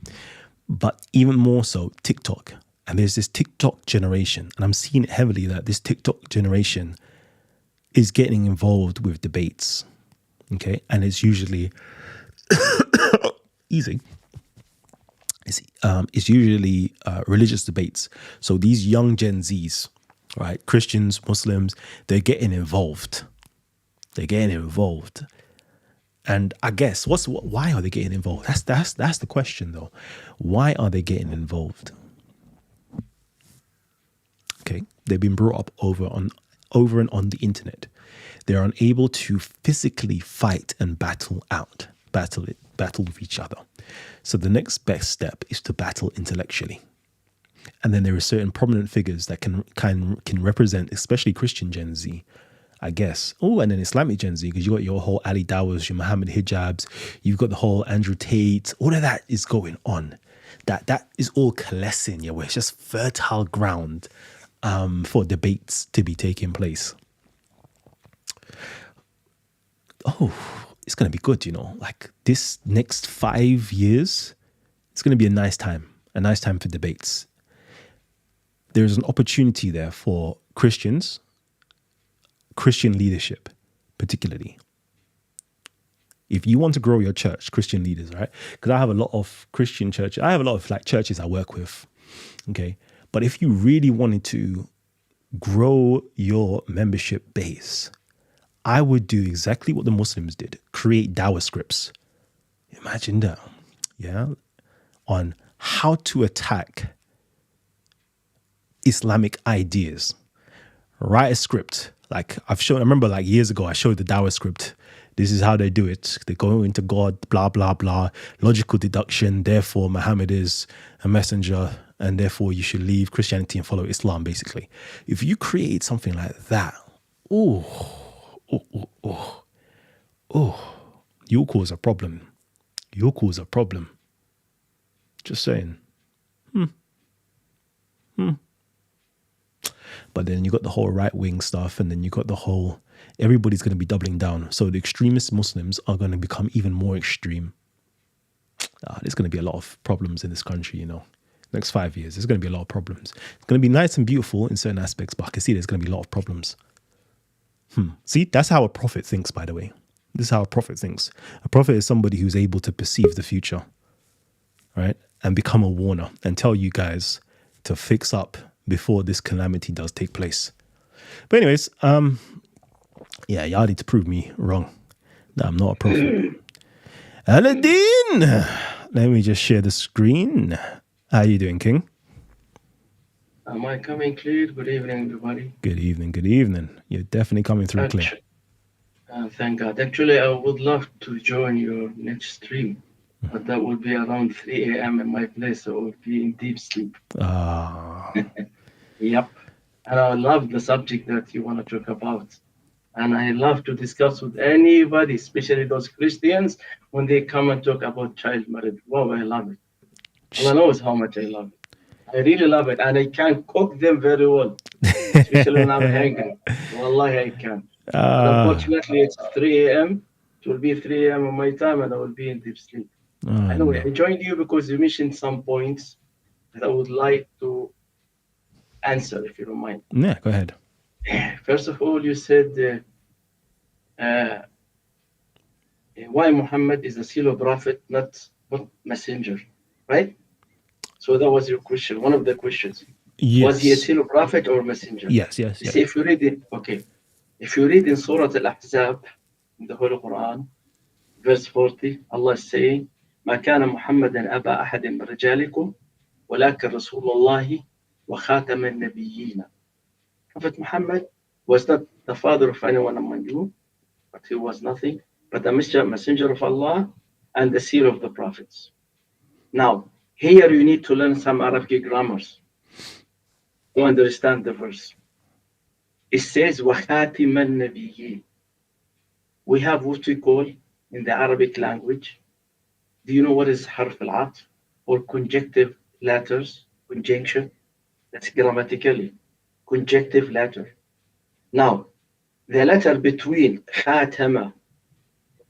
but even more so TikTok. And there's this TikTok generation, and I'm seeing it heavily that this TikTok generation is getting involved with debates, okay? And it's usually easy. It's usually religious debates. So these young Gen Zs, right, Christians, Muslims, they're getting involved. And I guess why are they getting involved? That's the question though. Why are they getting involved? Okay, they've been brought up over and on the internet. They're unable to physically fight and battle with each other. So the next best step is to battle intellectually. And then there are certain prominent figures that can represent, especially Christian Gen Z, I guess. Oh, and then Islamic Gen Z, because you got your whole Ali Dawas, your Muhammad Hijabs, you've got the whole Andrew Tate. All of that is going on. That is all coalescing, where it's just fertile ground for debates to be taking place. Oh, it's going to be good, like this next 5 years, it's going to be a nice time for debates. There's an opportunity there for Christian leadership, particularly. If you want to grow your church, Christian leaders, right? Because I have a lot of Christian churches. I have a lot of churches I work with. Okay. But if you really wanted to grow your membership base, I would do exactly what the Muslims did. Create dawah scripts. Imagine that. Yeah. On how to attack Islamic ideas. Write a script. I remember years ago, I showed the dawah script. This is how they do it. They go into God, blah, blah, blah. Logical deduction. Therefore, Muhammad is a messenger, and therefore you should leave Christianity and follow Islam, basically. If you create something like that, you'll cause a problem. You'll cause a problem. Just saying. But then you got the whole right-wing stuff, and then you got the whole, everybody's going to be doubling down. So the extremist Muslims are going to become even more extreme. There's going to be a lot of problems in this country, Next 5 years, there's going to be a lot of problems. It's going to be nice and beautiful in certain aspects, but I can see there's going to be a lot of problems. See, that's how a prophet thinks, by the way. This is how a prophet thinks. A prophet is somebody who's able to perceive the future, right? And become a warner and tell you guys to fix up before this calamity does take place. But anyways, y'all need to prove me wrong that I'm not a prophet. Aladdin, let me just share the screen. How you doing, King? Am I coming clear? Good evening, everybody. Good evening. You're definitely coming through clear. Thank God. Actually, I would love to join your next stream, but that would be around 3 a.m. in my place, so I would be in deep sleep. Yep. And I love the subject that you want to talk about. And I love to discuss with anybody, especially those Christians, when they come and talk about child marriage. Wow, I love it. Allah knows how much I love it. I really love it. And I can cook them very well, especially when I'm hungry. Wallahi, I can. Unfortunately, it's 3 a.m. It will be 3 a.m. on my time, and I will be in deep sleep. Anyway, I joined you because you mentioned some points that I would like to answer, if you don't mind. Yeah, go ahead. First of all, you said why Muhammad is a seal prophet, not messenger, right? So that was your question, one of the questions. Yes. Was he a seal prophet or messenger? Yes. See, if you read it, if you read in Surah Al-Ahzab, in the Holy Quran, verse 40, Allah is saying, ما كان محمدا أبا أحد من رجالكم ولكن رسول الله وخاتم النبيين. Prophet Muhammad was not the father of anyone among you, but he was nothing but a messenger of Allah and the seal of the prophets. Now, here you need to learn some Arabic grammars to understand the verse. It says, وَخَاتِمَ النَّبِيِّينَ. We have what we call in the Arabic language. Do you know what is harf al-atf or conjunctive letters, conjunction? That's grammatically. Conjunctive letter. Now, the letter between khatama,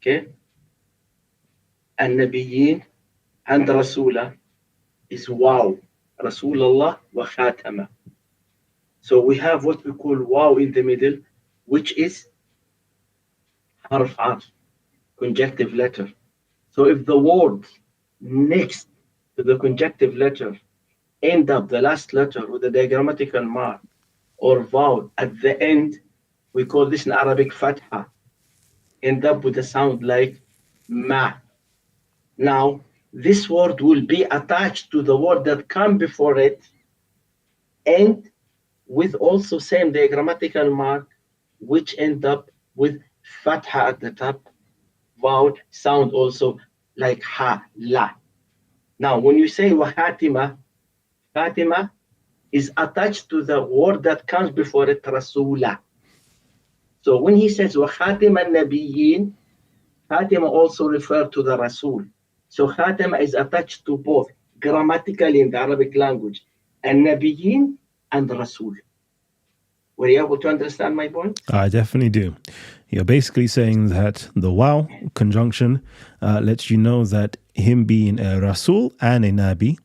and nabiyyin and rasula is waw. Rasulullah wa khatama. So we have what we call waw in the middle, which is harf atf, conjunctive letter. So if the word next to the conjunctive letter end up the last letter with a diagrammatical mark or vowel at the end, we call this in Arabic fatha, end up with a sound like ma. Now, this word will be attached to the word that come before it, and with also same diagrammatical mark, which end up with fatha at the top, vowel sound also like ha, la. Now, when you say wa khatima, khatima is attached to the word that comes before it, rasula. So when he says wa khatima nabiyyin, khatima also refer to the rasul. So khatima is attached to both grammatically in the Arabic language, and nabiyyin and rasul. Were you able to understand my point? I definitely do. You're basically saying that the wow conjunction lets you know that him being a Rasul and a Nabi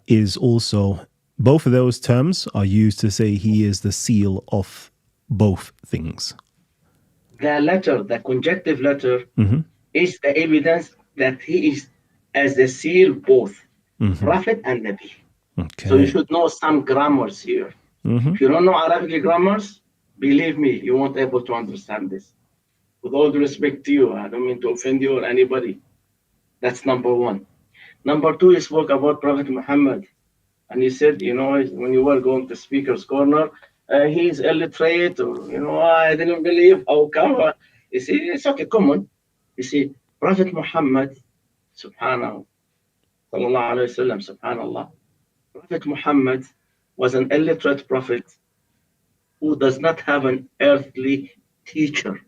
is also, both of those terms are used to say he is the seal of both things. The letter, the conjunctive letter, is the evidence that he is as the seal both Prophet and Nabi. Okay. So you should know some grammars here. If you don't know Arabic grammars, believe me, you won't be able to understand this. With all due respect to you, I don't mean to offend you or anybody. That's number one. Number two, you spoke about Prophet Muhammad. And you said, you know, when you were going to Speaker's Corner, he's illiterate, or, I didn't believe, how come? You see, it's okay, come on. You see, Prophet Muhammad, subhanahu, sallallahu alayhi wa sallam, subhanallah, Prophet Muhammad was an illiterate prophet who does not have an earthly teacher.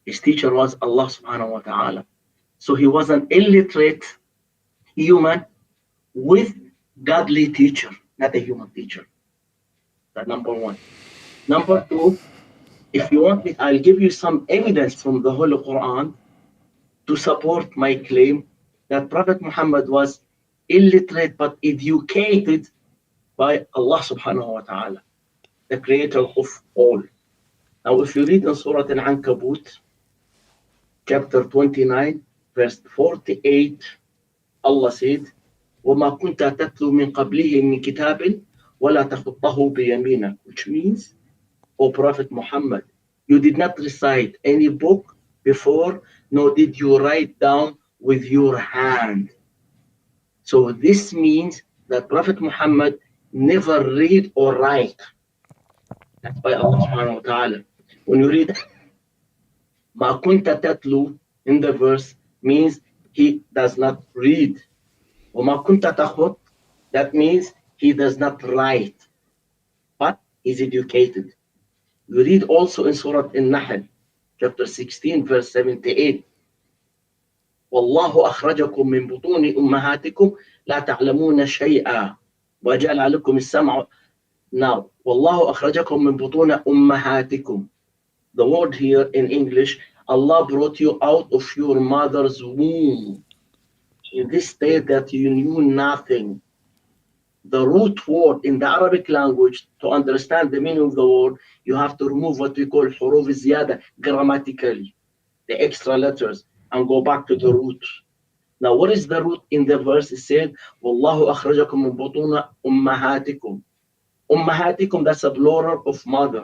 His teacher was Allah subhanahu wa ta'ala. So he was an illiterate human with godly teacher, not a human teacher. That's number one. Number two, if you want me, I'll give you some evidence from the Holy Quran to support my claim that Prophet Muhammad was illiterate but educated by Allah subhanahu wa ta'ala, the creator of all. Now, if you read in Surah Al-Ankabut, chapter 29, verse 48, Allah said, وَمَا كُنْتَ تَتْلُو مِنْ قَبْلِهِ مِنْ كِتَابٍ وَلَا تَخُطَّهُ بِيَمِينَكَ, which means, O Prophet Muhammad, you did not recite any book before, nor did you write down with your hand. So this means that Prophet Muhammad never read or write. That's by Allah subhanahu wa ta'ala. When you read Ma kunta tatlu in the verse, means he does not read. Wa ma kunta takhut, that means he does not write, but he's educated. You read also in Surah An-Nahl, chapter 16, verse 78. والله أخرجكم من بطون أمهاتكم لا تعلمون شيئا وجعل لكم السمع. Now, والله أخرجكم من بطون أمهاتكم. The word here in English, Allah brought you out of your mother's womb in this state that you knew nothing. The root word in the Arabic language, to understand the meaning of the word, you have to remove what we call huruf ziyada grammatically, the extra letters, and go back to the root. Now, what is the root in the verse? It said, وَاللَّهُ أَخْرَجَكُم مِّن بُطُونِ أُمَّهَاتِكُم. Ummahatikum, that's a plural of mother.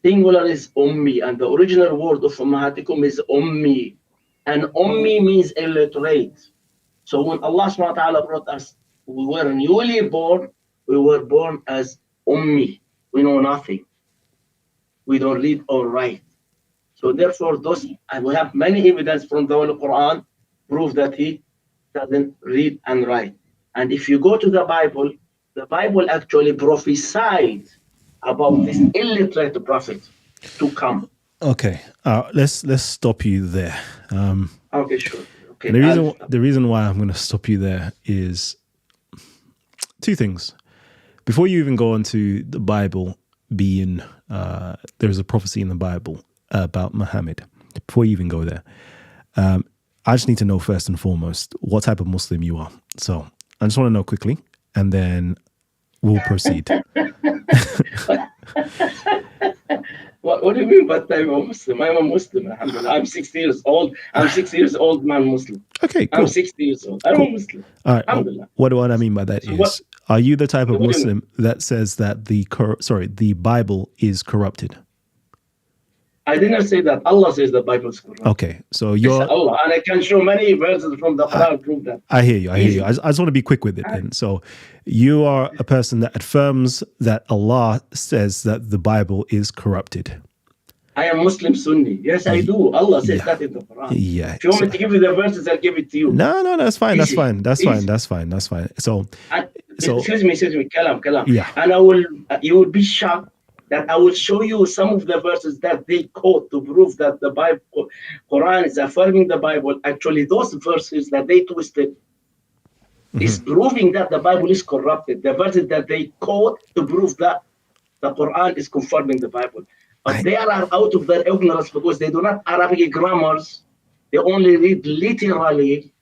Singular is ummi, and the original word of ummahatikum is ummi. And ummi means illiterate. So when Allah subhanahu wa ta'ala brought us, we were newly born, we were born as ummi. We know nothing. We don't read or write. So therefore, and we have many evidence from the Holy Quran prove that he doesn't read and write. And if you go to the Bible actually prophesied about this illiterate prophet to come. Okay, let's stop you there. Okay, sure. Okay. The reason why I'm going to stop you there is two things. Before you even go on to the Bible being, there's a prophecy in the Bible about Muhammad. Before you even go there, I just need to know first and foremost what type of Muslim you are. So I just want to know quickly, and then we'll proceed. What do you mean by type of Muslim? I'm a Muslim. I'm 60 years old. I'm 6 years old man Muslim. Okay, cool. I'm 60 years old. I'm a Muslim. All right. What I mean by that is, are you the type of Muslim that says that the Bible is corrupted? I didn't say that. Allah says the Bible is corrupt. Okay, so you're Allah, and I can show many verses from the Quran prove that. I hear you. I just want to be quick with it then. So you are a person that affirms that Allah says that the Bible is corrupted. I am Muslim Sunni. Yes, I do. Allah says that in the Quran. Yeah. If you want me to give you the verses, I'll give it to you. No, that's fine. That's fine. That's fine. So, excuse me, kalam. Yeah. And you will be shocked that I will show you some of the verses that they quote to prove that the Bible, Quran is affirming the Bible. Actually, those verses that they twisted is proving that the Bible is corrupted. The verses that they quote to prove that the Quran is confirming the Bible. But they are out of their ignorance because they do not Arabic grammars. They only read literally.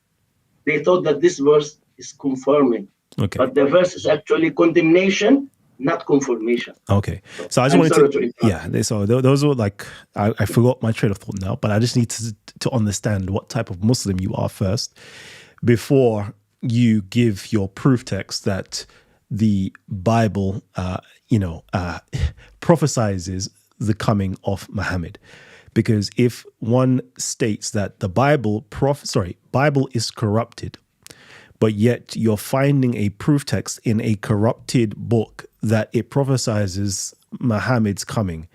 They thought that this verse is confirming. Okay. But the verse is actually condemnation, not confirmation. Okay. So I just wanted to, so those were like, I forgot my train of thought now, but I just need to understand what type of Muslim you are first before you give your proof text that the Bible, prophesizes the coming of Muhammad. Because if one states that the Bible is corrupted, but yet you're finding a proof text in a corrupted book that it prophesizes Muhammad's coming,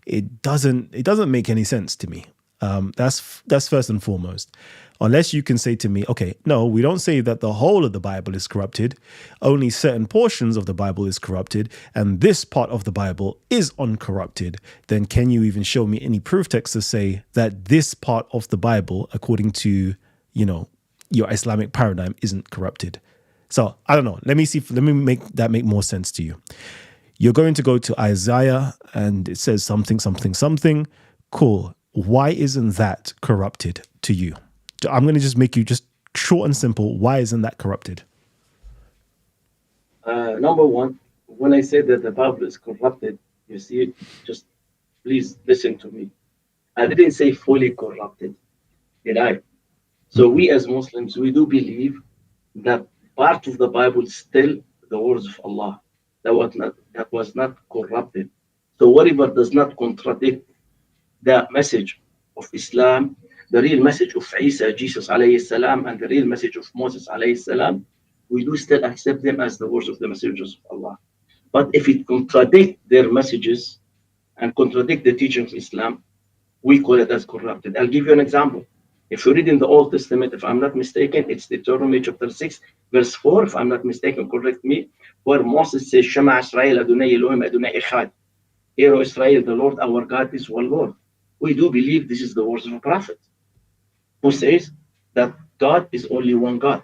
it doesn't make any sense to me. That's first and foremost. Unless you can say to me, okay, no, we don't say that the whole of the Bible is corrupted. Only certain portions of the Bible is corrupted, and this part of the Bible is uncorrupted. Then can you even show me any proof text to say that this part of the Bible, according to, your Islamic paradigm, isn't corrupted? So I don't know. Let me make that make more sense to you. You're going to go to Isaiah and it says something. Cool. Why isn't that corrupted to you? I'm going to just make you just short and simple. Why isn't that corrupted? Number one, when I say that the Bible is corrupted, you see, just please listen to me. I didn't say fully corrupted, did I? So we as Muslims, we do believe that part of the Bible is still the words of Allah. That was not corrupted. So whatever does not contradict the message of Islam, the real message of Isa, Jesus alayhi salam, and the real message of Moses alayhi salam, we do still accept them as the words of the messengers of Allah. But if it contradicts their messages and contradict the teachings of Islam, we call it as corrupted. I'll give you an example. If you read in the Old Testament, if I'm not mistaken, it's Deuteronomy chapter 6, verse 4, if I'm not mistaken, correct me, where Moses says, Shema Israel, Adonai Elohim, Adonai Echad. Hear, O Israel, the Lord our God is one Lord. We do believe this is the words of a prophet who says that God is only one God.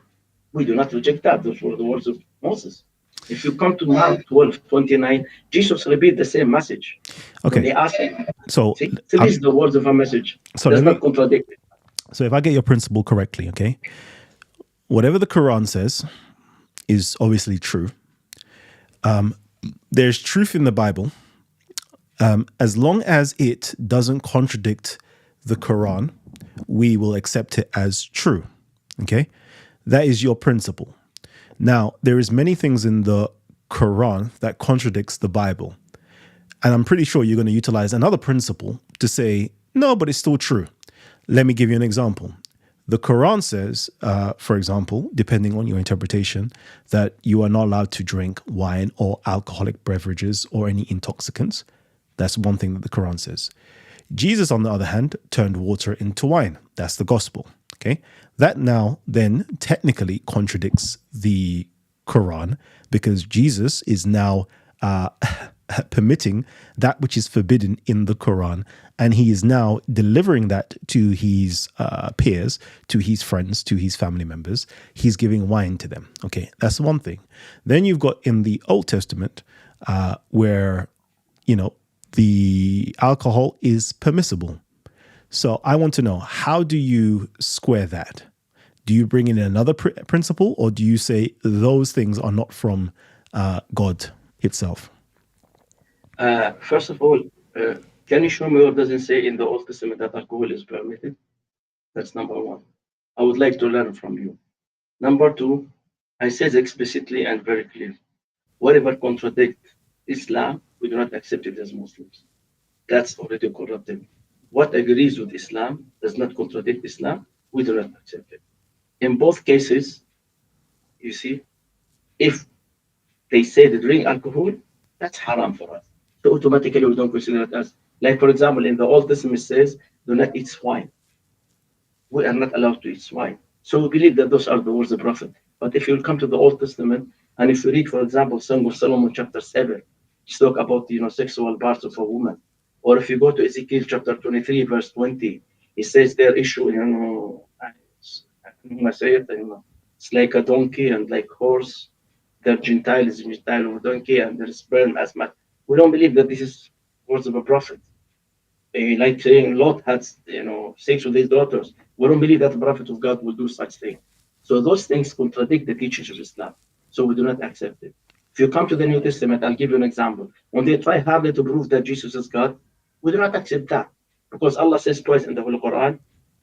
We do not reject that. Those were the words of Moses. If you come to Mark 12:29, Jesus repeats the same message. Okay. When they ask him, so this is the words of a message. So does not contradict it. So if I get your principle correctly, okay, whatever the Quran says is obviously true. There's truth in the Bible. As long as it doesn't contradict the Quran, we will accept it as true. Okay, that is your principle. Now, there is many things in the Quran that contradicts the Bible. And I'm pretty sure you're going to utilize another principle to say, no, but it's still true. Let me give you an example. The Quran says, for example, depending on your interpretation, that you are not allowed to drink wine or alcoholic beverages or any intoxicants. That's one thing that the Quran says. Jesus, on the other hand, turned water into wine. That's the gospel. Okay, that now then technically contradicts the Quran because Jesus is now permitting that which is forbidden in the Quran, and he is now delivering that to his peers, to his friends, to his family members. He's giving wine to them. Okay, that's one thing. Then you've got in the Old Testament where, the alcohol is permissible. So I want to know, how do you square that? Do you bring in another principle, or do you say those things are not from God itself? First of all, can you show me where does it say in the Old Testament that alcohol is permitted? That's number one. I would like to learn from you. Number two, I said explicitly and very clear, whatever contradicts Islam, we do not accept it as Muslims. That's already corrupted. what agrees with Islam does not contradict Islam, we do not accept it. In both cases, you see, if they say they drink alcohol, that's haram for us. So automatically we don't consider it as, like for example, in the Old Testament says, do not eat swine. We are not allowed to eat swine. So we believe that those are the words of the Prophet. But if you come to the Old Testament, and if you read, for example, Song of Solomon chapter 7, which talk about sexual parts of a woman, or if you go to Ezekiel chapter 23, verse 20, it says their issue, it's like a donkey and like horse. Their Gentile is Gentile of donkey, and their sperm as much. We don't believe that this is words of a prophet. Like saying Lot had sex with his daughters. We don't believe that the Prophet of God will do such thing. So those things contradict the teachings of Islam. So we do not accept it. If you come to the New Testament, I'll give you an example. When they try hardly to prove that Jesus is God, we do not accept that. Because Allah says twice in the Holy Quran,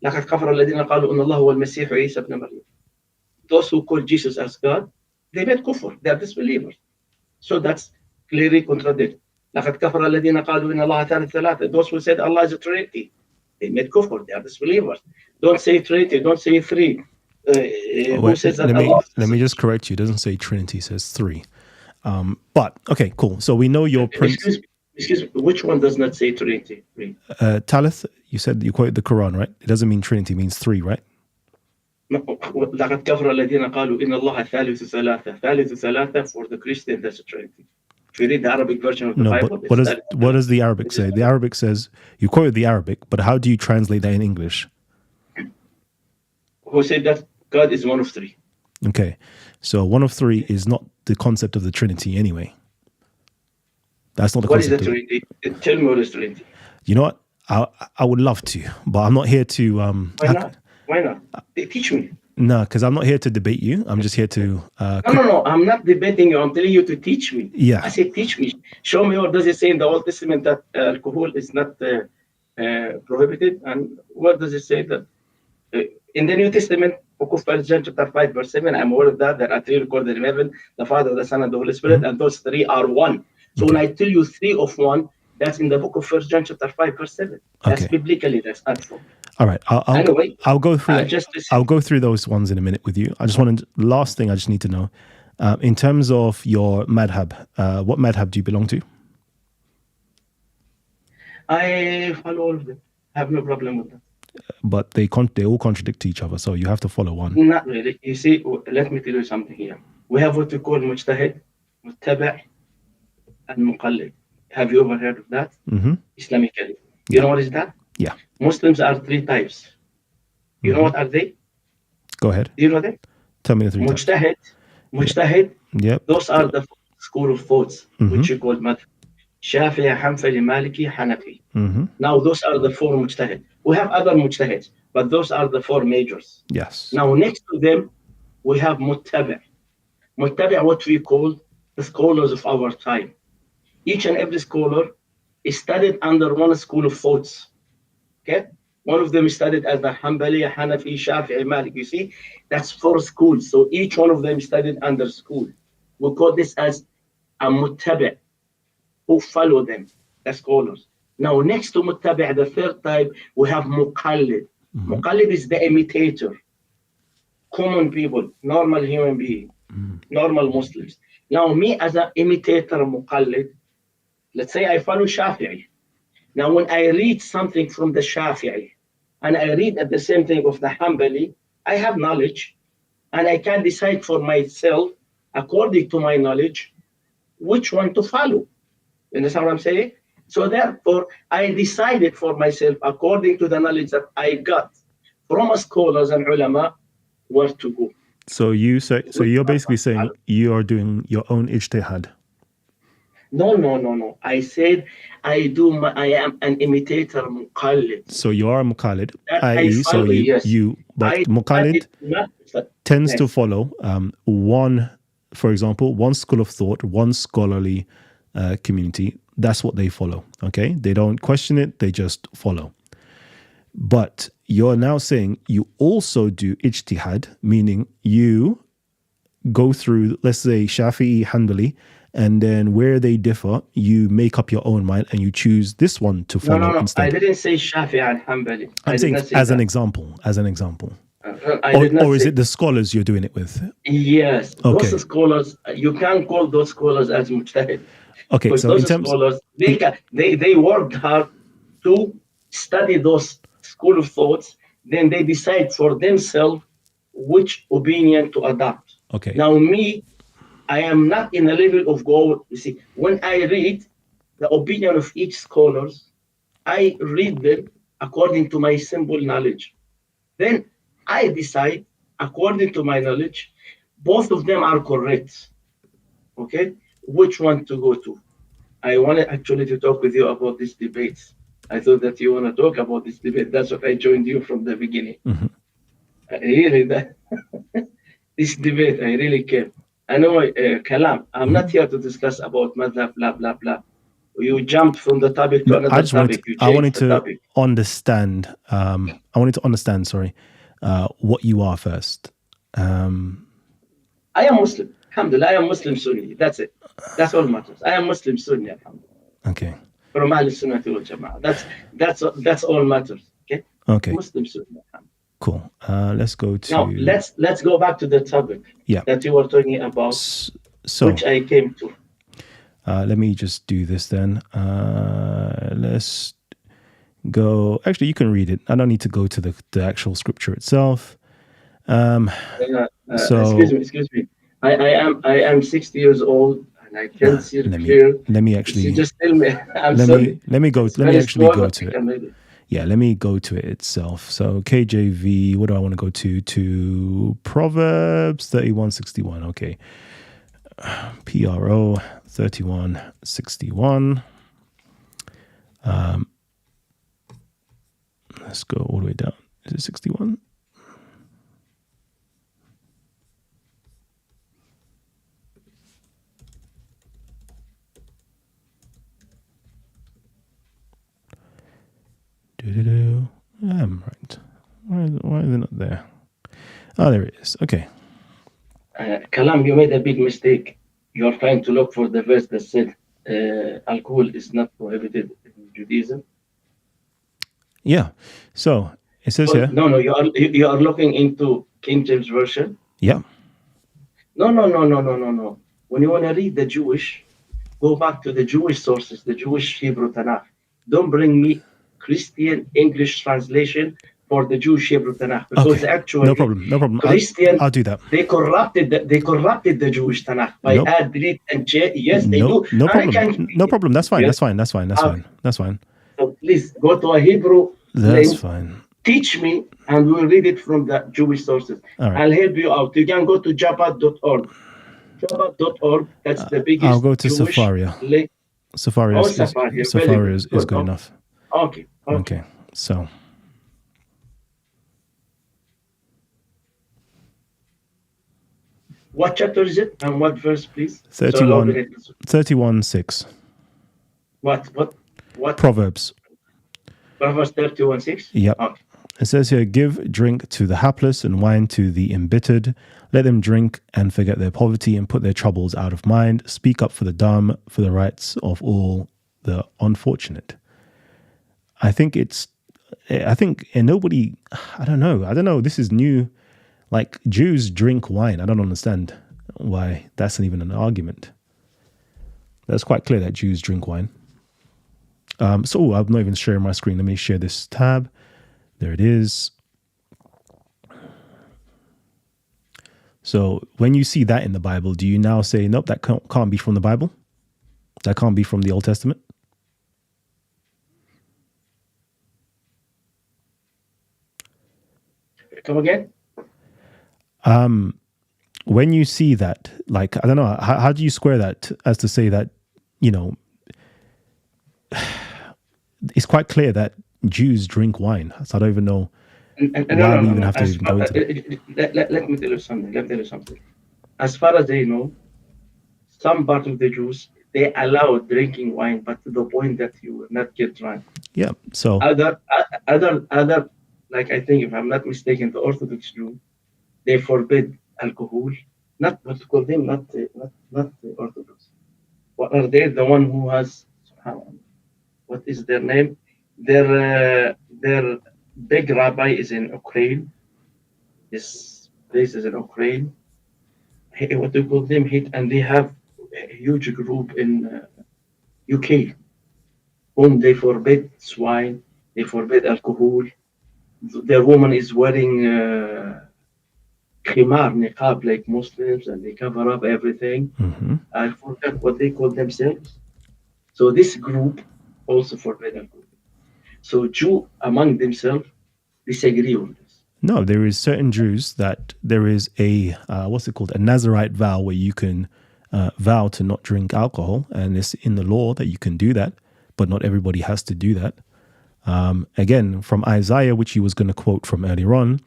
لَقَدْ كَفَرَ الَّذِينَ قَالُوا إِنَّ اللَّهَ هُوَ الْمَسِيحُ عِيسَى ابْنَ مَرْيَمَ. Those who call Jesus as God, they made kufr. They are disbelievers. So that's clearly contradicted. لَقَدْ كَفَرَ الَّذِينَ قَالُوا إِنَّ اللَّهَ ثَالِثُ ثَلَاثَةٍ. Those who said Allah is a Trinity, they made kufr. They are disbelievers. Don't say Trinity. Don't say three. Let me just correct you. It doesn't say Trinity. It says three. But okay, cool. So we know your Excuse me. Which one does not say Trinity? Talith, you said you quoted the Quran, right? It doesn't mean Trinity. It means three, right? لَقَدْ كَفَرَ الَّذِينَ قَالُوا إِنَّ اللَّهَ ثَالِثُ ثَلَاثَةٍ. ثالث ثلاثة for the Christian, that's a Trinity. If you read the Arabic version of the Bible, but what does the Arabic say? The Arabic says, you quoted the Arabic, but how do you translate that in English? Who said that God is one of three? Okay, so one of three is not the concept of the Trinity anyway. That's not the concept. What is the Trinity? Tell me what is Trinity. You know what? I would love to, but I'm not here to. Why not? Teach me. No, because I'm not here to debate you. I'm just here to. No. I'm not debating you. I'm telling you to teach me. Yeah. I say teach me. Show me what does it say in the Old Testament that alcohol is not prohibited, and what does it say that in the New Testament, book of 1 John chapter 5 verse 7. I'm aware of that. There are three recorded in heaven: the Father, the Son, and the Holy Spirit, and those three are one. So when I tell you three of one, that's in the book of 1 John chapter 5 verse 7. That's biblically that's helpful. All right, I'll go through. I'll go through those ones in a minute with you. I just wanted last thing I just need to know, in terms of your madhab, what madhab do you belong to? I follow all of them. I have no problem with that. But they all contradict each other, so you have to follow one. Not really. You see, let me tell you something here. We have what we call mujtahid, muttabi', and muqallid. Have you ever heard of that? Mm-hmm. Islamically. You know what is that? Yeah. Muslims are three types. You know what are they? Go ahead. Do you know them? Tell me the three types. Mujtahid. Yep. Those are the school of thoughts, which you call madhab. Shafi'i, Hanbali, Maliki, Hanafi. Now those are the four mujtahid. We have other mujtahids, but those are the four majors. Yes. Now next to them, we have muttabi'. Muttabi', what we call the scholars of our time. Each and every scholar is studied under one school of thoughts. Okay? One of them is studied as the Hanbali, Hanafi, Shafi'i, Malik. You see, that's four schools. So each one of them is studied under school. We call this as a muttabi', who follow them, the scholars. Now, next to muttabi', the third type, we have muqallid. Muqallid is the imitator. Common people, normal human being, normal Muslims. Now, me as an imitator, muqallid, let's say I follow Shafi'i. Now, when I read something from the Shafi'i, and I read at the same thing of the Hanbali, I have knowledge, and I can decide for myself, according to my knowledge, which one to follow. You understand what I'm saying? So therefore, I decided for myself, according to the knowledge that I got from scholars and ulama, where to go. So you're basically saying you are doing your own ijtihad. No. I said I am an imitator muqallid. So you are a muqallid, i.e., so muqallid tends to follow one, for example, one school of thought, one scholarly community. That's what they follow. Okay, they don't question it; they just follow. But you're now saying you also do ijtihad, meaning you go through, let's say, Shafi'i, Hanbali, and then where they differ, you make up your own mind and you choose this one to follow instead. I didn't say Shafi'i and Hanbali. I'm saying as an example. Or is it the scholars you're doing it with? Yes. Okay. Those scholars, you can't call those scholars as mujtahid. Okay, so those in terms scholars, they worked hard to study those school of thoughts, then they decide for themselves which opinion to adopt. Okay. Now me, I am not in a level of go. You see, when I read the opinion of each scholars, I read them according to my simple knowledge. Then I decide according to my knowledge, both of them are correct. Okay, which one to go to? I wanted actually to talk with you about this debate. I thought that you want to talk about this debate. That's what I joined you from the beginning. Mm-hmm. Really, this debate, I really care. I know, Kalam, I'm not here to discuss about madhab, blah, blah, blah. You jumped from the topic to another topic. I wanted to understand, what you are first. I am Muslim. Alhamdulillah, I am Muslim Sunni. That's it. That's all matters. I am Muslim Sunni, alhamdulillah. Okay. From Ahl Sunnah wal Jama'ah. That's all matters. Okay? Okay. Muslim Sunni, alhamdulillah. Cool. Let's go to now. Let's go back to the topic that you were talking about, which I came to. Let me just do this then. Let's go. Actually, you can read it. I don't need to go to the actual scripture itself. Excuse me. I am 60 years old and I can't see it clear. Let me actually. You just tell me. Let me go. Let me actually go to it. Yeah, let me go to it itself. So KJV, what do I want to go to? To Proverbs 31:61. Okay. PRO 31:61. Let's go all the way down. Is it 61? I'm right. Why is it not there? Oh, there it is. Okay. Kalam, you made a big mistake. You're trying to look for the verse that said alcohol is not prohibited in Judaism. Yeah. So it says here. No. You are looking into King James Version. Yeah. No. When you want to read the Jewish, go back to the Jewish sources, the Jewish Hebrew Tanakh. Don't bring me Christian English translation for the Jewish Hebrew Tanakh, because actually no problem. Christian, I'll do that. They corrupted the Jewish Tanakh by add, delete, and change. Yes, they do. No problem. No problem. That's fine. Yes. That's fine. So please go to a Hebrew. That's fine. Teach me, and we'll read it from the Jewish sources. All right. I'll help you out. You can go to Jabhat.org. Jabhat.org. That's the biggest. I'll go to Jewish Safaria. link. Safaria is good enough. Okay. So. What chapter is it and what verse, please? 31:6. What? Proverbs. Proverbs 31:6? Yep. Okay. It says here, give drink to the hapless and wine to the embittered. Let them drink and forget their poverty and put their troubles out of mind. Speak up for the dumb, for the rights of all the unfortunate. I think nobody, I don't know. This is new. Like, Jews drink wine. I don't understand why that's even an argument. That's quite clear that Jews drink wine. So I'm not even sharing my screen. Let me share this tab. There it is. So when you see that in the Bible, do you now say, nope, that can't be from the Bible? That can't be from the Old Testament? Come again? When you see that, like, I don't know, how do you square that as to say that, it's quite clear that Jews drink wine. So I don't even know why we even have to even go into that. Let me tell you something. As far as they know, some part of the Jews, they allow drinking wine, but to the point that you will not get drunk. Yeah. So other, like, I think, if I'm not mistaken, the Orthodox Jew, they forbid alcohol, not what to call them, not Orthodox. What are they? The one who has, what is their name? Their big rabbi is in Ukraine. This place is in Ukraine. What do you call them? And they have a huge group in UK, whom they forbid swine, they forbid alcohol. Their woman is wearing khimar, niqab, like Muslims, and they cover up everything. I forgot what they call themselves. So this group also forbid alcohol. So Jew among themselves disagree on this. No, there is certain Jews that there is a, what's it called? A Nazirite vow where you can vow to not drink alcohol. And it's in the law that you can do that, but not everybody has to do that. Again, from Isaiah, which he was going to quote from earlier on,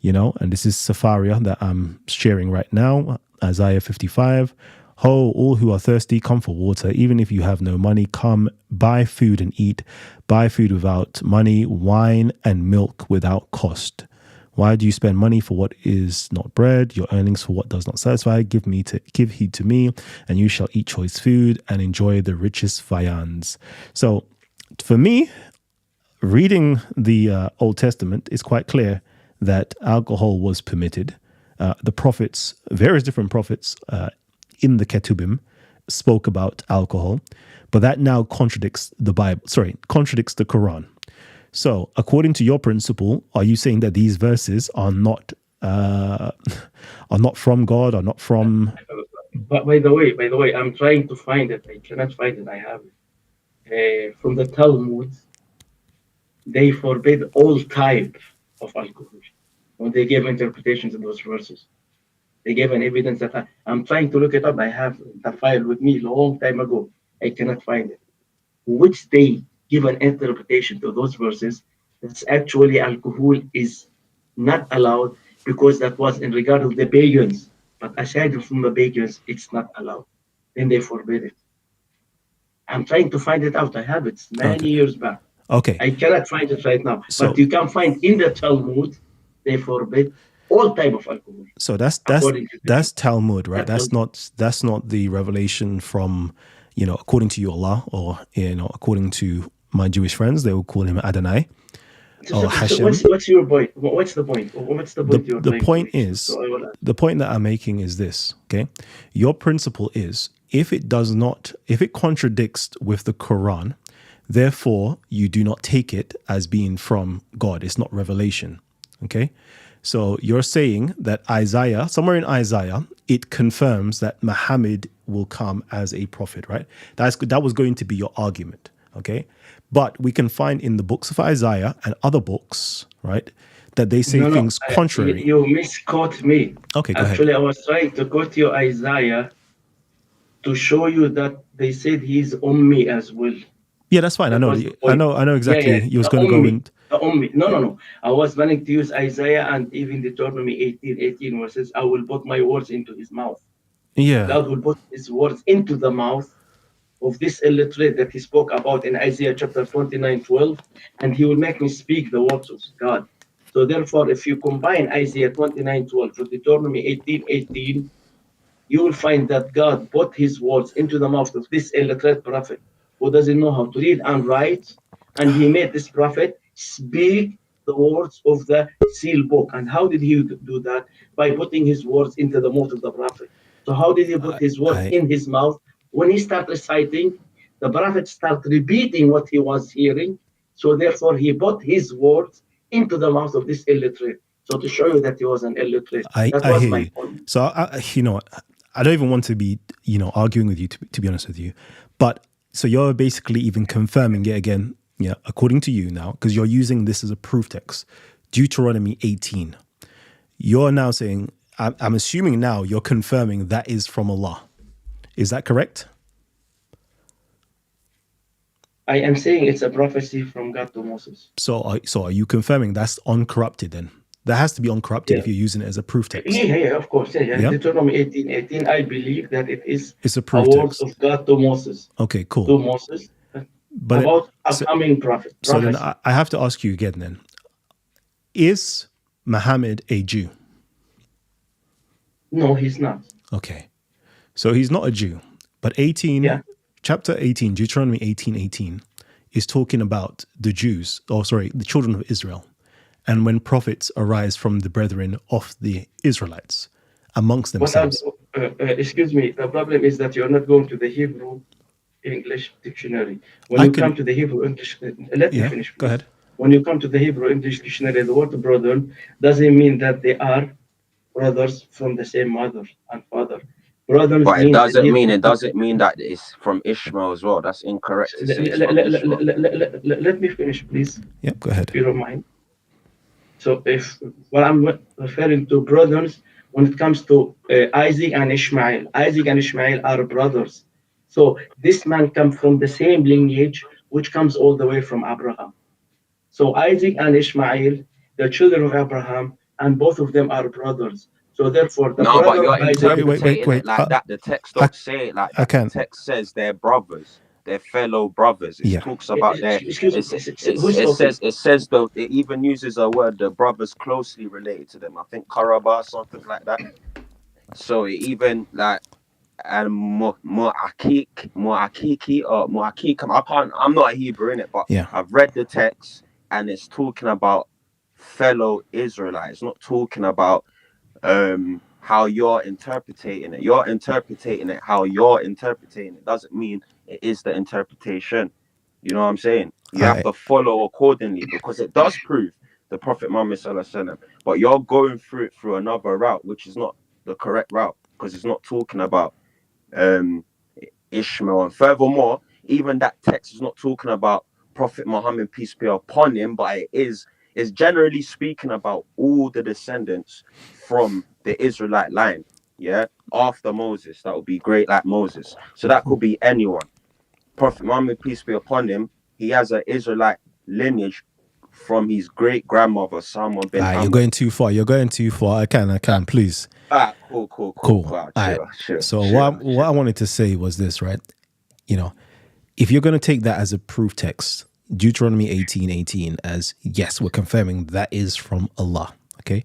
you know, and this is Sepharia that I'm sharing right now, Isaiah 55. Ho, all who are thirsty, come for water. Even if you have no money, come buy food and eat. Buy food without money, wine and milk without cost. Why do you spend money for what is not bread, your earnings for what does not satisfy? Give heed to me, and you shall eat choice food and enjoy the richest viands. So for me, reading the Old Testament is quite clear that alcohol was permitted. The prophets, various different prophets in the Ketubim spoke about alcohol, but that now contradicts the Bible. Contradicts the Quran. So, according to your principle, are you saying that these verses are not from God, are not from? But by the way, I'm trying to find it. I cannot find it. I have it from the Talmud. They forbid all type of alcohol when they give interpretations of those verses. They gave an evidence that I'm trying to look it up. I have the file with me long time ago. I cannot find it. Which they give an interpretation to those verses that's actually alcohol is not allowed because that was in regard of the pagans. But aside from the pagans, it's not allowed. Then they forbid it. I'm trying to find it out. I have it many years back. Okay. I cannot find it right now. So, but you can find in the Talmud, they forbid all type of alcohol. So that's Talmud, right? That's not the revelation from, you know, according to your Allah, or, you know, according to my Jewish friends, they will call him Adonai or Hashem. What's your point? What's the point? What's the point? The point that I'm making is this, okay? Your principle is if it contradicts with the Quran, therefore you do not take it as being from God. It's not revelation, okay? So you're saying that somewhere in Isaiah, it confirms that Muhammad will come as a prophet, right? That was going to be your argument, okay? But we can find in the books of Isaiah and other books, right, that they say things contrary. You misquote me. Okay, go Actually, ahead. I was trying to quote you Isaiah to show you that they said he's Ummi as well. Yeah, that's fine. I know exactly. Yeah. You was going to go in. No. I was planning to use Isaiah and even Deuteronomy 18 where it says, I will put my words into his mouth. Yeah. God will put his words into the mouth of this illiterate that he spoke about in Isaiah chapter 29:12, and he will make me speak the words of God. So therefore, if you combine Isaiah 29:12 with Deuteronomy 18:18, you will find that God put his words into the mouth of this illiterate prophet who doesn't know how to read and write, and he made this prophet speak the words of the seal book. And how did he do that? By putting his words into the mouth of the prophet. So how did he put his words in his mouth? When he started reciting, the prophet started repeating what he was hearing. So therefore, he put his words into the mouth of this illiterate. So to show you that he was an illiterate. That was my point. So, I don't even want to be, arguing with you, to be honest with you. But so you're basically even confirming it again, according to you now, because you're using this as a proof text, Deuteronomy 18. You're now saying, I'm assuming now you're confirming that is from Allah. Is that correct? I am saying it's a prophecy from God to Moses. So are you confirming that's uncorrupted then? That has to be uncorrupted if you're using it as a proof text. Yeah, of course. Yeah. Deuteronomy 18:18, I believe that it's a proof text of God to Moses. Okay, cool. To Moses, but about upcoming prophet. So then I have to ask you again then. Is Muhammad a Jew? No, he's not. Okay. So he's not a Jew. But chapter 18, Deuteronomy 18:18 is talking about the Jews, the children of Israel. And when prophets arise from the brethren of the Israelites amongst themselves. Excuse me, the problem is that you're not going to the Hebrew English dictionary. When you come to the Hebrew English, let me finish. Please. Go ahead. When you come to the Hebrew English dictionary, the word brother doesn't mean that they are brothers from the same mother and father. Brothers, but it doesn't mean that it's from Ishmael as well. That's incorrect. Let me finish, please. Yep, go ahead. If you don't mind. So if what I'm referring to brothers, when it comes to Isaac and Ishmael are brothers. So this man comes from the same lineage, which comes all the way from Abraham. So Isaac and Ishmael, the children of Abraham, and both of them are brothers. So therefore, the brother but you're interpreting it like that. The text don't say it like that. The text says they're brothers. They're fellow brothers. It talks about it says though, it even uses a word, the brothers closely related to them. I think Karabah, something like that. So it even like and Mu'akiki or Mu'akik. I'm not a Hebrew in it, but I've read the text and it's talking about fellow Israelites. It's not talking about how you're interpreting it. You're interpreting it how you're interpreting it. Doesn't mean it is the interpretation. You know what I'm saying? You have to follow accordingly, because it does prove the Prophet Muhammad Sallallahu Alaihi Wasallam, but you're going through it through another route, which is not the correct route, because it's not talking about Ishmael. And furthermore, even that text is not talking about Prophet Muhammad, peace be upon him, but it is generally speaking about all the descendants from the Israelite line, after Moses. That would be great, like Moses. So that could be anyone. Prophet Muhammad, peace be upon him, he has an Israelite lineage from his great grandmother, Salma bin Hamad. You're going too far. I can, please. Cool. Wow, sure. So what I wanted to say was this, right? You know, if you're going to take that as a proof text, Deuteronomy 18:18, as yes, we're confirming that is from Allah. Okay.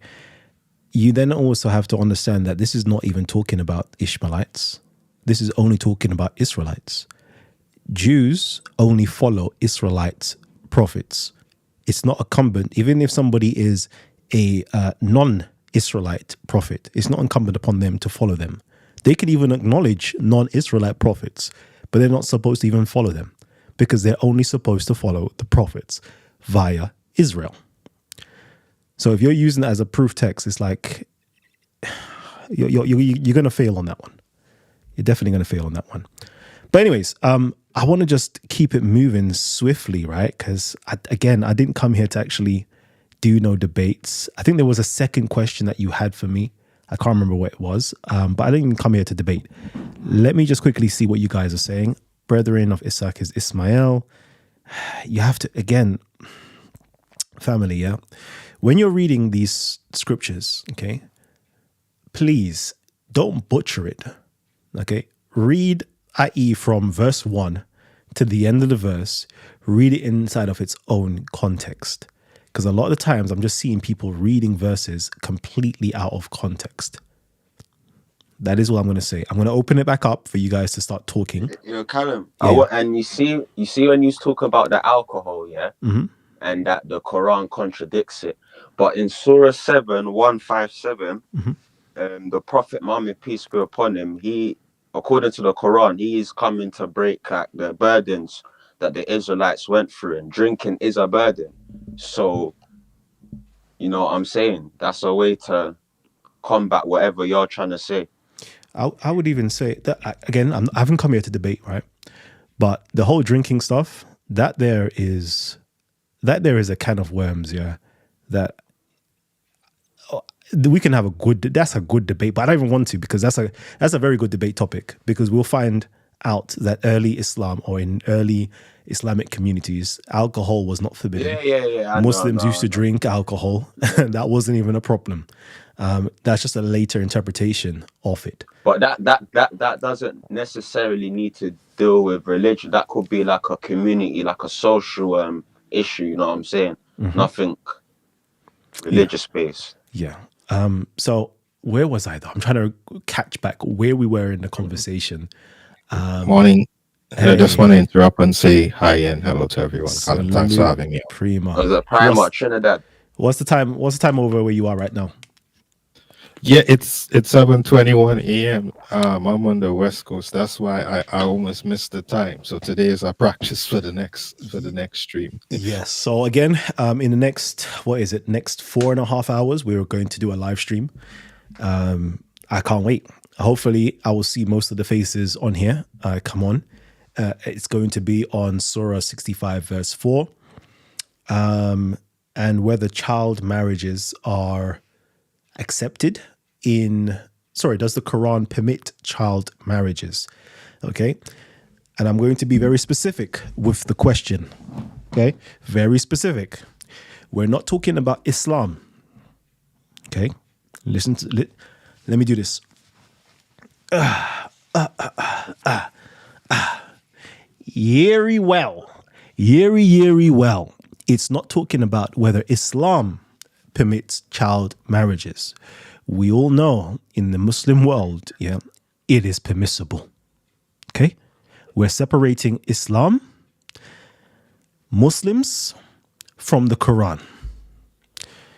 You then also have to understand that this is not even talking about Ishmaelites. This is only talking about Israelites. Jews only follow Israelite prophets. It's not incumbent, even if somebody is a non-Israelite prophet, it's not incumbent upon them to follow them. They could even acknowledge non-Israelite prophets, but they're not supposed to even follow them, because they're only supposed to follow the prophets via Israel. So if you're using that as a proof text, it's like you're going to fail on that one. You're definitely going to fail on that one. But anyways, I want to just keep it moving swiftly, right? Because I didn't come here to actually do no debates. I think there was a second question that you had for me. I can't remember what it was, but I didn't even come here to debate. Let me just quickly see what you guys are saying. Brethren of Isaac is Ismael. You have to, again, family, when you're reading these scriptures, okay, please don't butcher it, okay? Read, i.e. from verse 1 to the end of the verse, read it inside of its own context. Because a lot of the times I'm just seeing people reading verses completely out of context. That is what I'm going to say. I'm going to open it back up for you guys to start talking. Callum, and you see when you talk about the alcohol, Mm-hmm. and that the Quran contradicts it. But in Surah 7:157, the Prophet Muhammad, peace be upon him, he, according to the Quran, he is coming to break like the burdens that the Israelites went through, and drinking is a burden. So, you know what I'm saying? That's a way to combat whatever you're trying to say. I would even say that, again, I haven't come here to debate, right? But the whole drinking stuff, that there is a can of worms, that we can have that's a good debate, but I don't even want to, because that's a very good debate topic, because we'll find out that early Islam, or in early Islamic communities, alcohol was not forbidden. Muslims used to drink alcohol. That wasn't even a problem. That's just a later interpretation of it. But that doesn't necessarily need to deal with religion. That could be like a community, like a social issue. You know what I'm saying? Mm-hmm. Nothing religious based. Yeah. So where was I though? I'm trying to catch back where we were in the conversation. Morning. I just want to interrupt and say hi and hello to everyone. Thanks for having me. Prima. Trinidad. What's the time over where you are right now? Yeah, it's 7:21 a.m. I'm on the West Coast. That's why I almost missed the time. So today is our practice for the next stream. Yes. So again, in the next 4.5 hours, we're going to do a live stream. I can't wait. Hopefully, I will see most of the faces on here. Come on. It's going to be on Surah 65 verse 4. And whether child marriages are accepted does the Quran permit child marriages? Okay. And I'm going to be very specific with the question. Okay. Very specific. We're not talking about Islam. Okay. Let me do this. Yeri well. It's not talking about whether Islam permits child marriages. We all know in the Muslim world, it is permissible. Okay? We're separating Islam, Muslims from the Quran.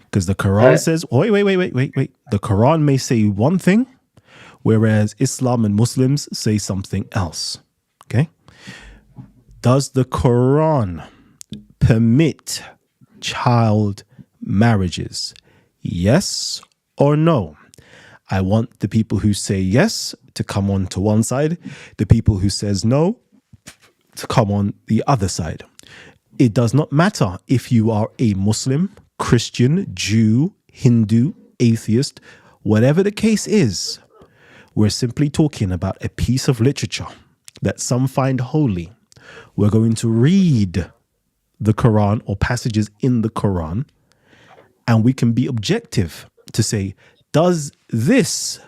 Because the Quran says, wait. The Quran may say one thing, whereas Islam and Muslims say something else. Okay? Does the Quran permit child marriages? Yes or no? I want the people who say yes to come on to one side, the people who says no to come on the other side. It does not matter if you are a Muslim, Christian, Jew, Hindu, atheist, whatever the case is. We're simply talking about a piece of literature that some find holy. We're going to read the Quran or passages in the Quran, and we can be objective to say, does this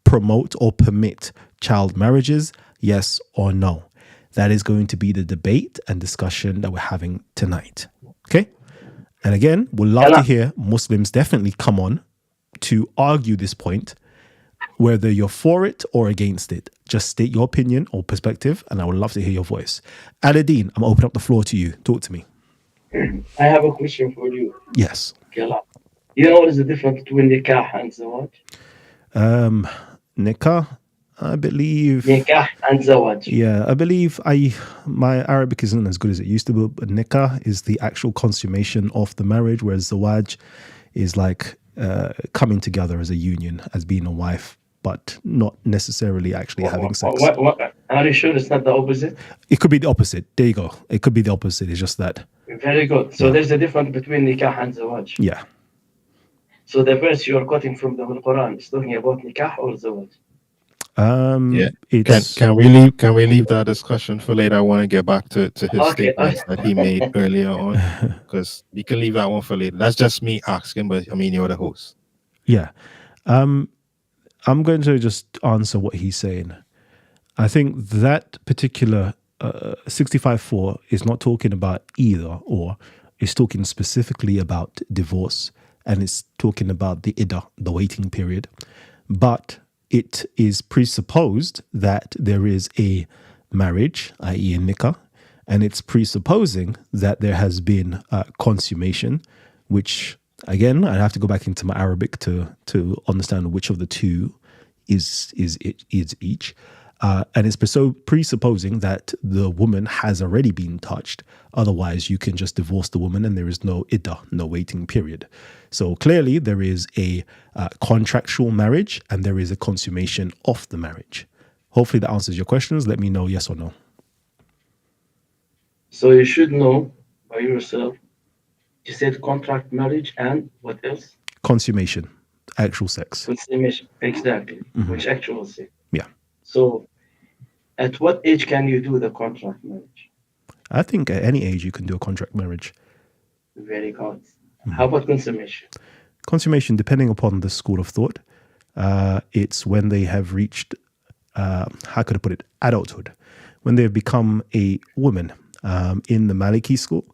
promote or permit child marriages? Yes or no? That is going to be the debate and discussion that we're having tonight. Okay? And again, we'd love to hear Muslims definitely come on to argue this point, whether you're for it or against it. Just state your opinion or perspective, and I would love to hear your voice. Aladdin, I'm opening up the floor to you. Talk to me. I have a question for you. Yes. You know what is the difference between nikah and zawaj? Nikah, I believe. Nikah and zawaj. Yeah, I believe my Arabic isn't as good as it used to be, but nikah is the actual consummation of the marriage, whereas zawaj is like coming together as a union, as being a wife, but not necessarily actually having sex. What? Are you sure it's not the opposite? It could be the opposite. There you go. It could be the opposite. It's just that. Very good. So there's a difference between nikah and zawaj. Yeah. So the verse you are quoting from the Quran is talking about nikah or zawaj? Can we leave that discussion for later? I want to get back to his statements that he made earlier on, because you can leave that one for later. That's just me asking, but I mean, you're the host. Yeah. I'm going to just answer what he's saying. I think that particular 65.4 is not talking about either or. It's talking specifically about divorce, and it's talking about the iddah, the waiting period. But it is presupposed that there is a marriage, i.e. a nikah, and it's presupposing that there has been consummation, which, again, I have to go back into my Arabic to understand which of the two is each. And it's presupposing that the woman has already been touched. Otherwise, you can just divorce the woman and there is no iddah, no waiting period. So clearly, there is a contractual marriage and there is a consummation of the marriage. Hopefully that answers your questions. Let me know yes or no. So you should know by yourself. You said contract marriage and what else? Consummation, actual sex. Consummation, exactly. Mm-hmm. Which actual sex. Yeah. So at what age can you do the contract marriage? I think at any age you can do a contract marriage. Very good. Mm-hmm. How about consummation? Consummation, depending upon the school of thought, it's when they have reached, how could I put it, adulthood. When they have become a woman. In the Maliki school,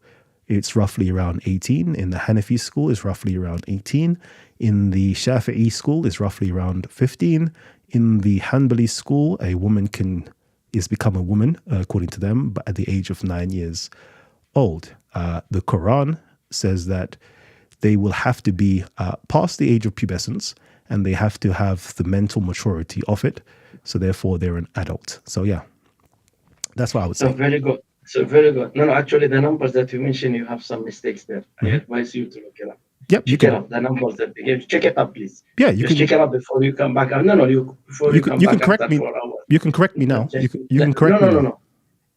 it's roughly around 18. In the Hanafi school, it's roughly around 18. In the Shafi'i school, it's roughly around 15. In the Hanbali school, a woman is become a woman, according to them, but at the age of 9 years old. The Quran says that they will have to be past the age of pubescence, and they have to have the mental maturity of it. So therefore, they're an adult. So yeah, that's what I would say. So very good. So very good. No, actually, the numbers that you mentioned, you have some mistakes there. I advise you to look it up. Yep, check it up. The numbers that they gave. Check it up, please. Yeah, you can check it up before you come back. No, before you come back. You can correct me. You can correct me now. You can correct me.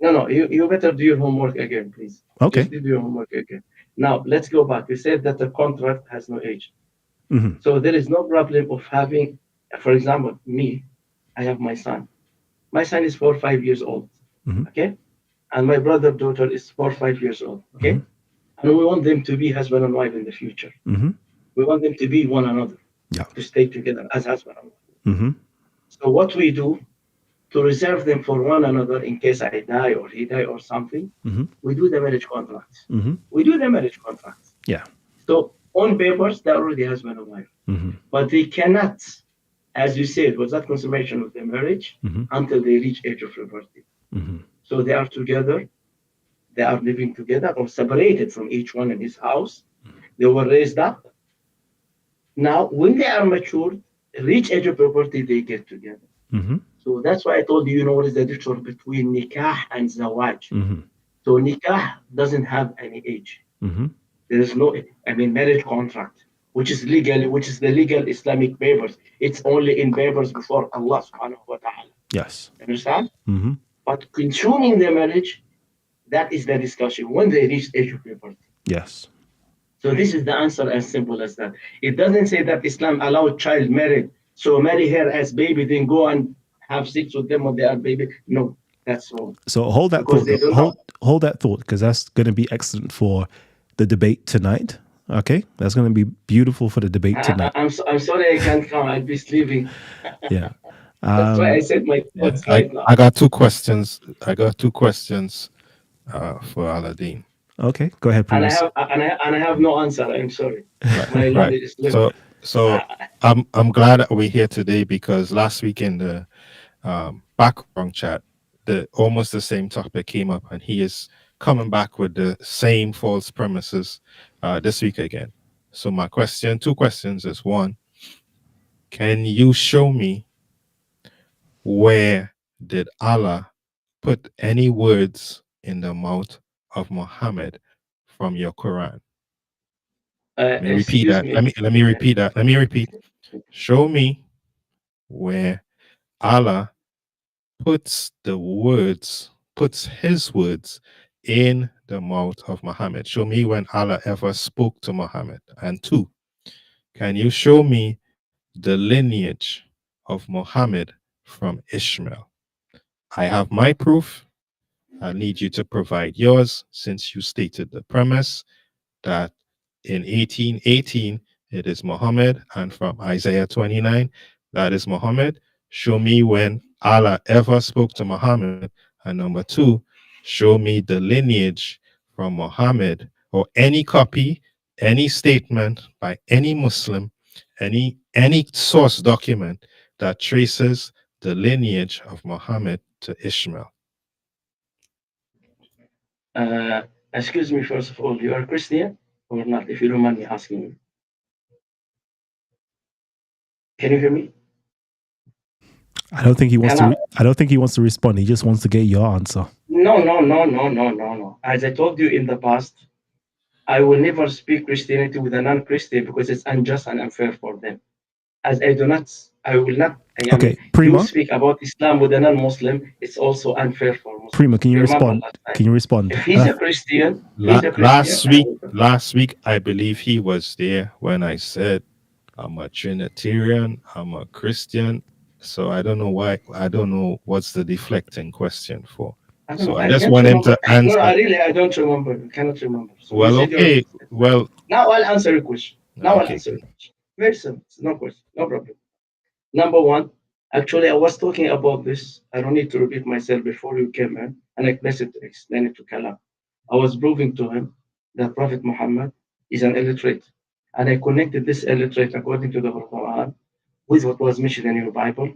No. You better do your homework again, please. Okay. Just do your homework again. Now let's go back. You said that the contract has no age. Mm-hmm. So there is no problem of having, for example, me. I have my son. My son is 4 or 5 years old. Mm-hmm. Okay. And my daughter is 4 or 5 years old. Okay. Mm-hmm. And we want them to be husband and wife in the future. Mm-hmm. We want them to be one another. Yeah. To stay together as husband and wife. Mm-hmm. So what we do to reserve them for one another in case I die or he die or something, we do the marriage contracts. Mm-hmm. We do the marriage contracts. Yeah. So on papers, they're already husband and wife. Mm-hmm. But they cannot, as you said, was that consummation of the marriage until they reach age of puberty. Mm-hmm. So they are together, they are living together or separated from each one in his house. They were raised up. Now, when they are matured, reach age of puberty, they get together. Mm-hmm. So that's why I told you, what is the difference between nikah and zawaj. Mm-hmm. So nikah doesn't have any age. Mm-hmm. There is no, marriage contract, which is the legal Islamic papers. It's only in papers before Allah subhanahu wa ta'ala. Yes. Understand? Mm-hmm. But consuming the marriage, that is the discussion when they reach age of puberty. Yes. So this is the answer, as simple as that. It doesn't say that Islam allowed child married. So marry her as baby, then go and have sex with them when they are baby. No, that's wrong. So hold that thought. Hold that thought, because that's going to be excellent for the debate tonight. Okay, that's going to be beautiful for the debate tonight. I'm sorry I can't come. I'll be sleeping. Yeah. That's why I said my thoughts right now. I got two questions. For Aladdin. Okay, go ahead, please. And I have no answer. I'm sorry. Right. So I'm glad that we're here today, because last week in the background chat, almost the same topic came up, and he is coming back with the same false premises this week again. So my two questions is: one, can you show me where did Allah put any words in the mouth of Muhammad from your Quran? Let me repeat that. Let me repeat that. Let me repeat. Show me where Allah puts his words in the mouth of Muhammad. Show me when Allah ever spoke to Muhammad. And two, can you show me the lineage of Muhammad from Ishmael? I have my proof. I need you to provide yours, since you stated the premise that in 1818 it is Muhammad, and from Isaiah 29 that is Muhammad. Show me when Allah ever spoke to Muhammad. And number two, show me the lineage from Muhammad, or any copy, any statement by any Muslim, any source document that traces the lineage of Muhammad to Ishmael. Excuse me, first of all, you are Christian or not, if you don't mind me asking you? Can you hear me? I don't think he wants to respond. He just wants to get your answer. No. As I told you in the past, I will never speak Christianity with a non-Christian, because it's unjust and unfair for them. As I will not. Okay, Prima. You speak about Islam with a non-Muslim, it's also unfair for Muslims. Prima, can you respond? Can you respond? If he's a Christian, last week, I believe he was there when I said I'm a Trinitarian, I'm a Christian. So I don't know why. I don't know what's the deflecting question for. I just want him to answer. No, I don't remember. I cannot remember. So okay. Now I'll answer your question. Very simple. No question. No problem. Number one, actually, I was talking about this. I don't need to repeat myself before you came in, and I explained it to Kalam. I was proving to him that Prophet Muhammad is an illiterate. And I connected this illiterate according to the Quran with what was mentioned in your Bible,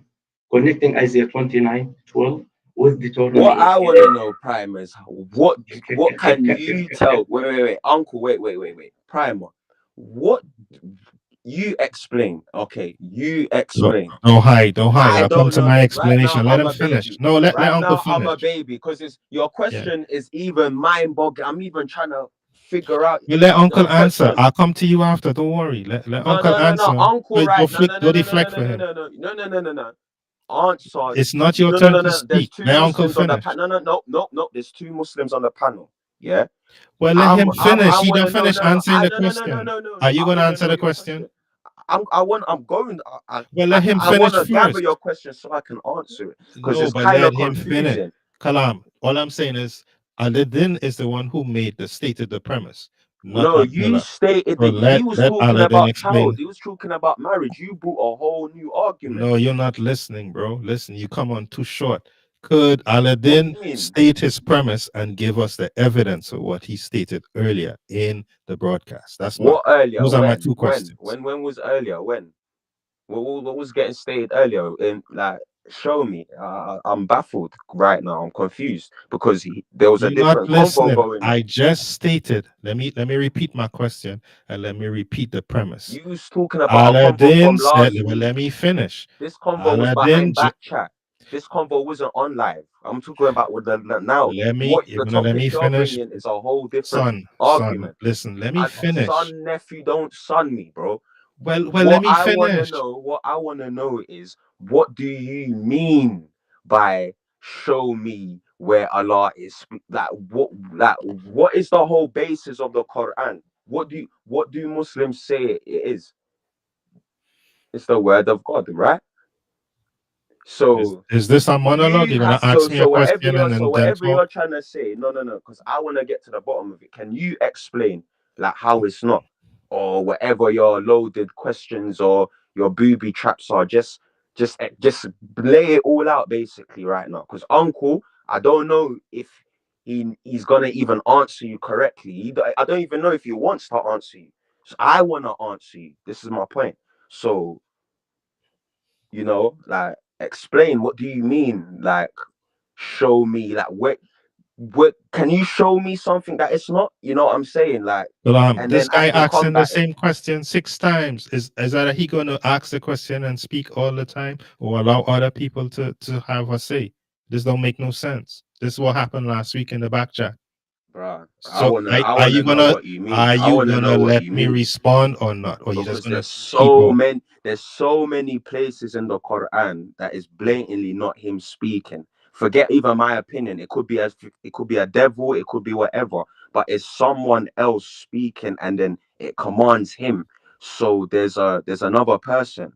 connecting Isaiah 29:12 with Deuteronomy. What I want to know, Prime, is what can you tell? Wait, Uncle, wait. Primer, what you explain? Okay, you explain. Don't hide. I'll come to my explanation. Right now, let him finish. Baby. No, let Uncle finish. I'm a baby because your question is even mind-boggling. I'm even trying to figure out. You let Uncle answer. I'll come to you after. Don't worry. Let Uncle answer. No, Uncle, right? Go deflect for him. No. Answer. It's not your turn to speak. Let Uncle finish. No. There's 2 Muslims on the panel. Yeah. Well, let him finish. He don't finish answering the question. Are you going to answer the question? Well, let him finish I want to first. gather your question so I can answer it because it's kind of confusing. Kalam, all I'm saying is Aladdin is the one who stated the premise. No, you stated that he was talking about child. He was talking about marriage. You brought a whole new argument. No, you're not listening, bro. Listen, you come on too short. Could Aladdin state his premise and give us the evidence of what he stated earlier in the broadcast? That's what earlier. Those are my 2 questions. When was earlier? When? What was getting stated earlier? In like, show me. I'm baffled right now. I'm confused because there was a different convo going on. I just stated. Let me repeat my question and let me repeat the premise. You was talking about Aladdin said. Well, let me finish. This convo was behind back chat. This convo wasn't on live. I'm talking about with the now. Let me finish. It's a whole different argument. Son, listen, let me finish. Son, nephew, don't son me, bro. Well, let me finish. What I want to know is, what do you mean by show me where Allah is? What is the whole basis of the Quran? What do Muslims say it is? It's the word of God, right? So is this a monologue? You're gonna ask me a question and then whatever you're trying to say, no, because I want to get to the bottom of it. Can you explain like how it's not, or whatever your loaded questions or your booby traps are? Just lay it all out basically right now. Because Uncle, I don't know if he's gonna even answer you correctly. I don't even know if he wants to answer you. So I want to answer you. This is my point. So, like, explain, what do you mean? Like, show me, like, what can you show me something that it's not? You know what I'm saying? Like, this guy asking the same question 6 times. Is that he going to ask the question and speak all the time, or allow other people to have a say? This don't make no sense. This is what happened last week in the back chat. Bruh, so are you gonna let me respond or not? Or you just gonna there's so many places in the Quran that is blatantly not him speaking. Forget even my opinion. It could be a devil, it could be whatever, but it's someone else speaking, and then it commands him. So there's another person.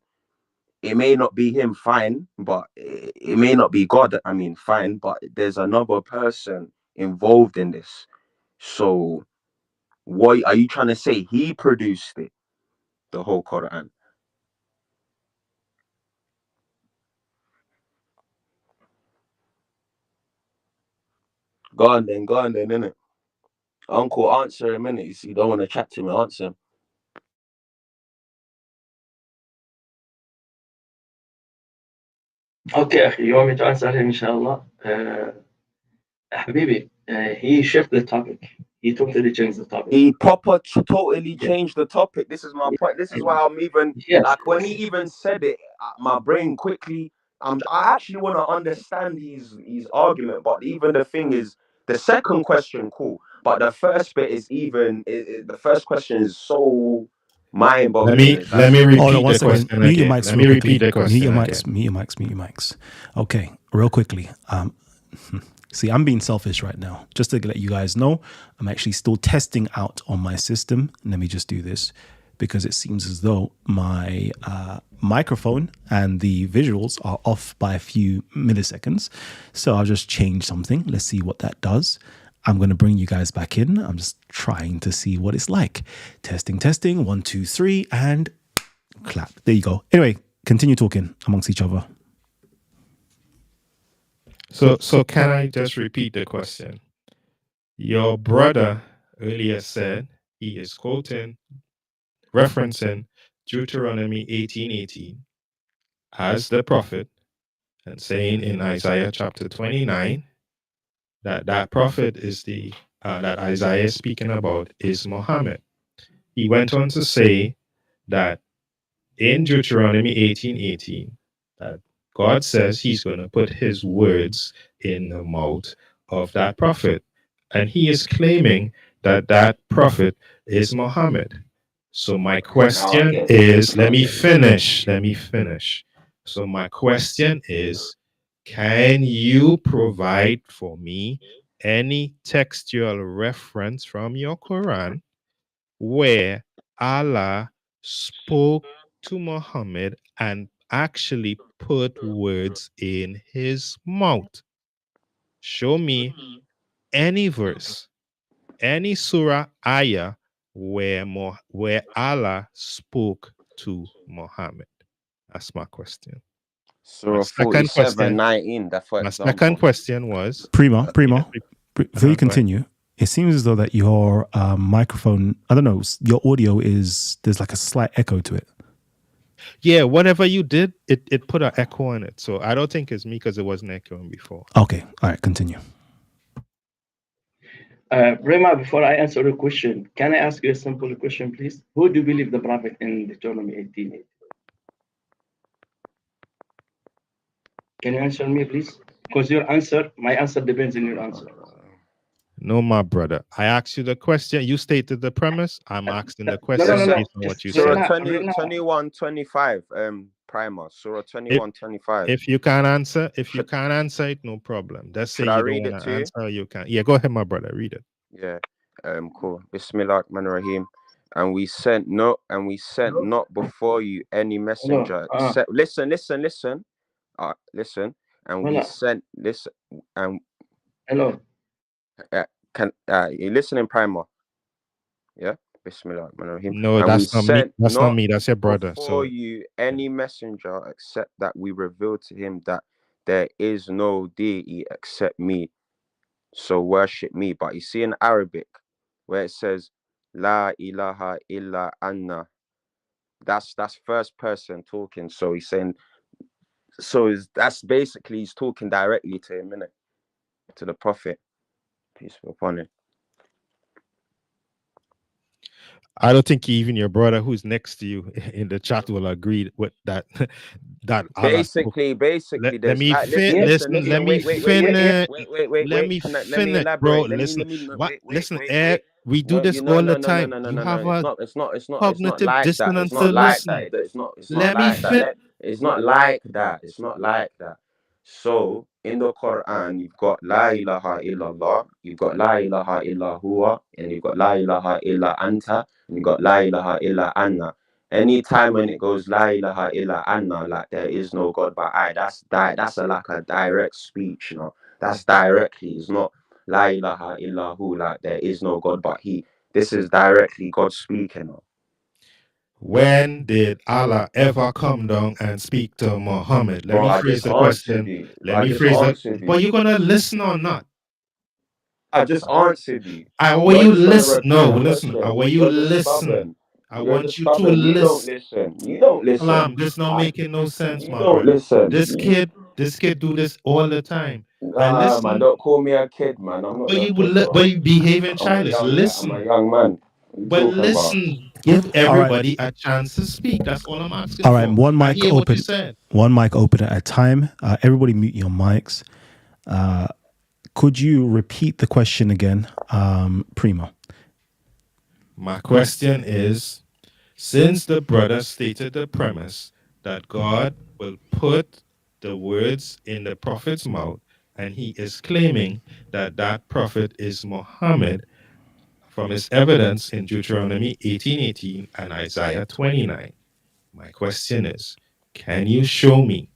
It may not be him, fine, but it may not be God. I mean, fine, but there's another person involved in this. So what are you trying to say? He produced it, the whole Quran. Go on then, innit? Uncle, answer him, innit? You don't want to chat to me, answer him. Okay, you want me to answer him, inshallah? Habibi, he shifted the topic. He totally changed the topic. He totally changed the topic. This is my point. This is why I'm even like, when he even said it, my brain quickly. I actually want to understand his argument, but even the thing is, the second question, cool, but the first bit is the first question is so mind-boggling. Let me repeat the question. Mute your mics. Let me repeat the question. Mute your mics. Okay, real quickly. See, I'm being selfish right now. Just to let you guys know, I'm actually still testing out on my system. Let me just do this, because it seems as though my microphone and the visuals are off by a few milliseconds. So I'll just change something. Let's see what that does. I'm going to bring you guys back in. I'm just trying to see what it's like. Testing. 1, 2, 3, and clap. There you go. Anyway, continue talking amongst each other. So can I just repeat the question? Your brother earlier said he is quoting, referencing Deuteronomy 18:18 as the prophet, and saying in Isaiah chapter 29 that that prophet is that Isaiah is speaking about is Muhammad. He went on to say that in Deuteronomy 18:18 that God says he's going to put his words in the mouth of that prophet. And he is claiming that that prophet is Muhammad. So my question is, let me finish. So my question is, can you provide for me any textual reference from your Quran where Allah spoke to Muhammad and actually put words in his mouth? Show me any verse, any surah ayah where Allah spoke to Muhammad. That's my question. Surah 47:19. My second question was Primo. Before you continue, it seems as though that your microphone, I don't know, your audio there's like a slight echo to it. Yeah, whatever you did, it put an echo on it. So I don't think it's me because it wasn't echoing before. Okay, all right, continue. Rema, before I answer the question, can I ask you a simple question, please? Who do you believe the prophet in Deuteronomy 18:8? Can you answer me, please? Because my answer depends on your answer. No, my brother. I asked you the question. You stated the premise. I'm asking the question based on what you said. Surah 21:25, primer. Surah 21:25. If you can't answer it, no problem. Just say you don't want to answer. You can. Yeah, go ahead, my brother. Read it. Yeah. Cool. Bismillahir-Rahmanir-Rahim. And we sent not before you any messenger except listen. Listen. And we sent this and hello. You listen in primer? Yeah. Bismillahir-Rahmanir-Rahim. No, and that's not me. That's not me. That's your brother. For you any messenger except that we revealed to him that there is no deity except me, so worship me. But you see in Arabic where it says La ilaha illa anna, that's first person talking. So he's saying, that's basically he's talking directly to him, innit? To the prophet, peace be upon him. I don't think even your brother who's next to you in the chat will agree with that. Basically, let me finish, bro. Listen, Ed. We do this all the time. You have a cognitive dissonance to listen. It's not like that. So in the Quran, you've got La ilaha illallah, you've got La ilaha illa huwa, and you've got La ilaha illa anta, and you've got La ilaha illa anna. Anytime when it goes La ilaha illa anna, like there is no God but I, that's like a direct speech, you know. That's directly. It's not La ilaha illa hu, like there is no God but he. This is directly God speaking, you know. When did Allah ever come down and speak to Muhammad? Let me phrase the question. But you're gonna listen or not? I just answered you. I want you listen. No, listen. I want you listen. I want you to listen. You don't listen. Alam, this not making no sense, my brother. Listen. This kid do this all the time. Nah, man, don't call me a kid, man. I'm not. But you behaving childish. Listen. I'm a young man. But listen. Give everybody a chance to speak. That's all I'm asking. All right, one mic open at a time. Everybody mute your mics. Could you repeat the question again, Primo? My question is, since the brother stated the premise that God will put the words in the prophet's mouth, and he is claiming that that prophet is Muhammad, from his evidence in Deuteronomy 18:18 and Isaiah 29. My question is, can you show me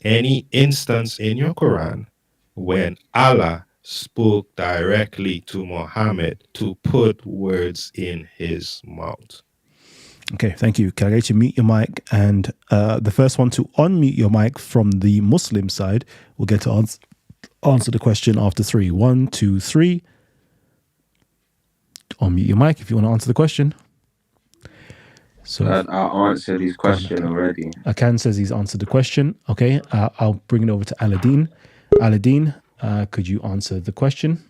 any instance in your Quran when Allah spoke directly to Muhammad to put words in his mouth? Okay, thank you. Can I get you to mute your mic? And the first one to unmute your mic from the Muslim side will get to answer the question after 3. 1, 2, 3. unmute your mic if you want to answer the question. So I answered his question already. Akan says he's answered the question. Okay, I'll bring it over to Aladdin. Aladdin, could you answer the question?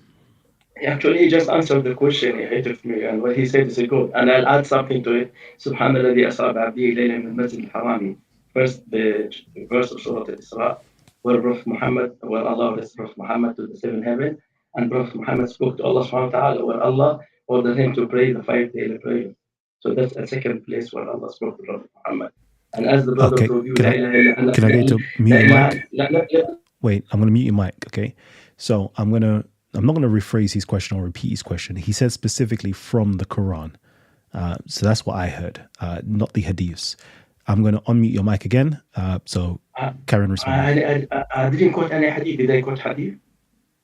Actually, he just answered the question. He hated me, and what he said is good. And I'll add something to it. سبحان الذي أسرى بعبده ليلا من المسجد الحرام. First, the verse of Surah Al-Isra, where Prophet Muhammad, where Allah raised Prophet Muhammad to the seventh heaven, and Prophet Muhammad spoke to Allah subhanahu wa ta'ala, where Allah ordered him to pray the 5 daily prayers. So that's a second place where Allah spoke to Prophet Muhammad. And as the brother told you, can I get to mute your mic? Wait, I'm going to mute your mic, okay? So I'm not going to rephrase his question or repeat his question. He said specifically from the Quran. So that's what I heard, not the hadiths. I'm going to unmute your mic again. So Karen, respond. I didn't quote any hadith. Did I quote hadith?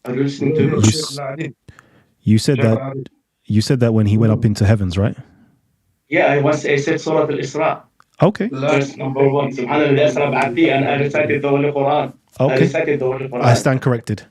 Are you listening to me? You said that when he went up into heavens, right? Yeah, I said Surah Al-Isra. Okay. Verse number 1. Subhanallah asra ba'abdi, and I recited the Holy Quran. Okay. I recited the Holy Quran. I stand corrected.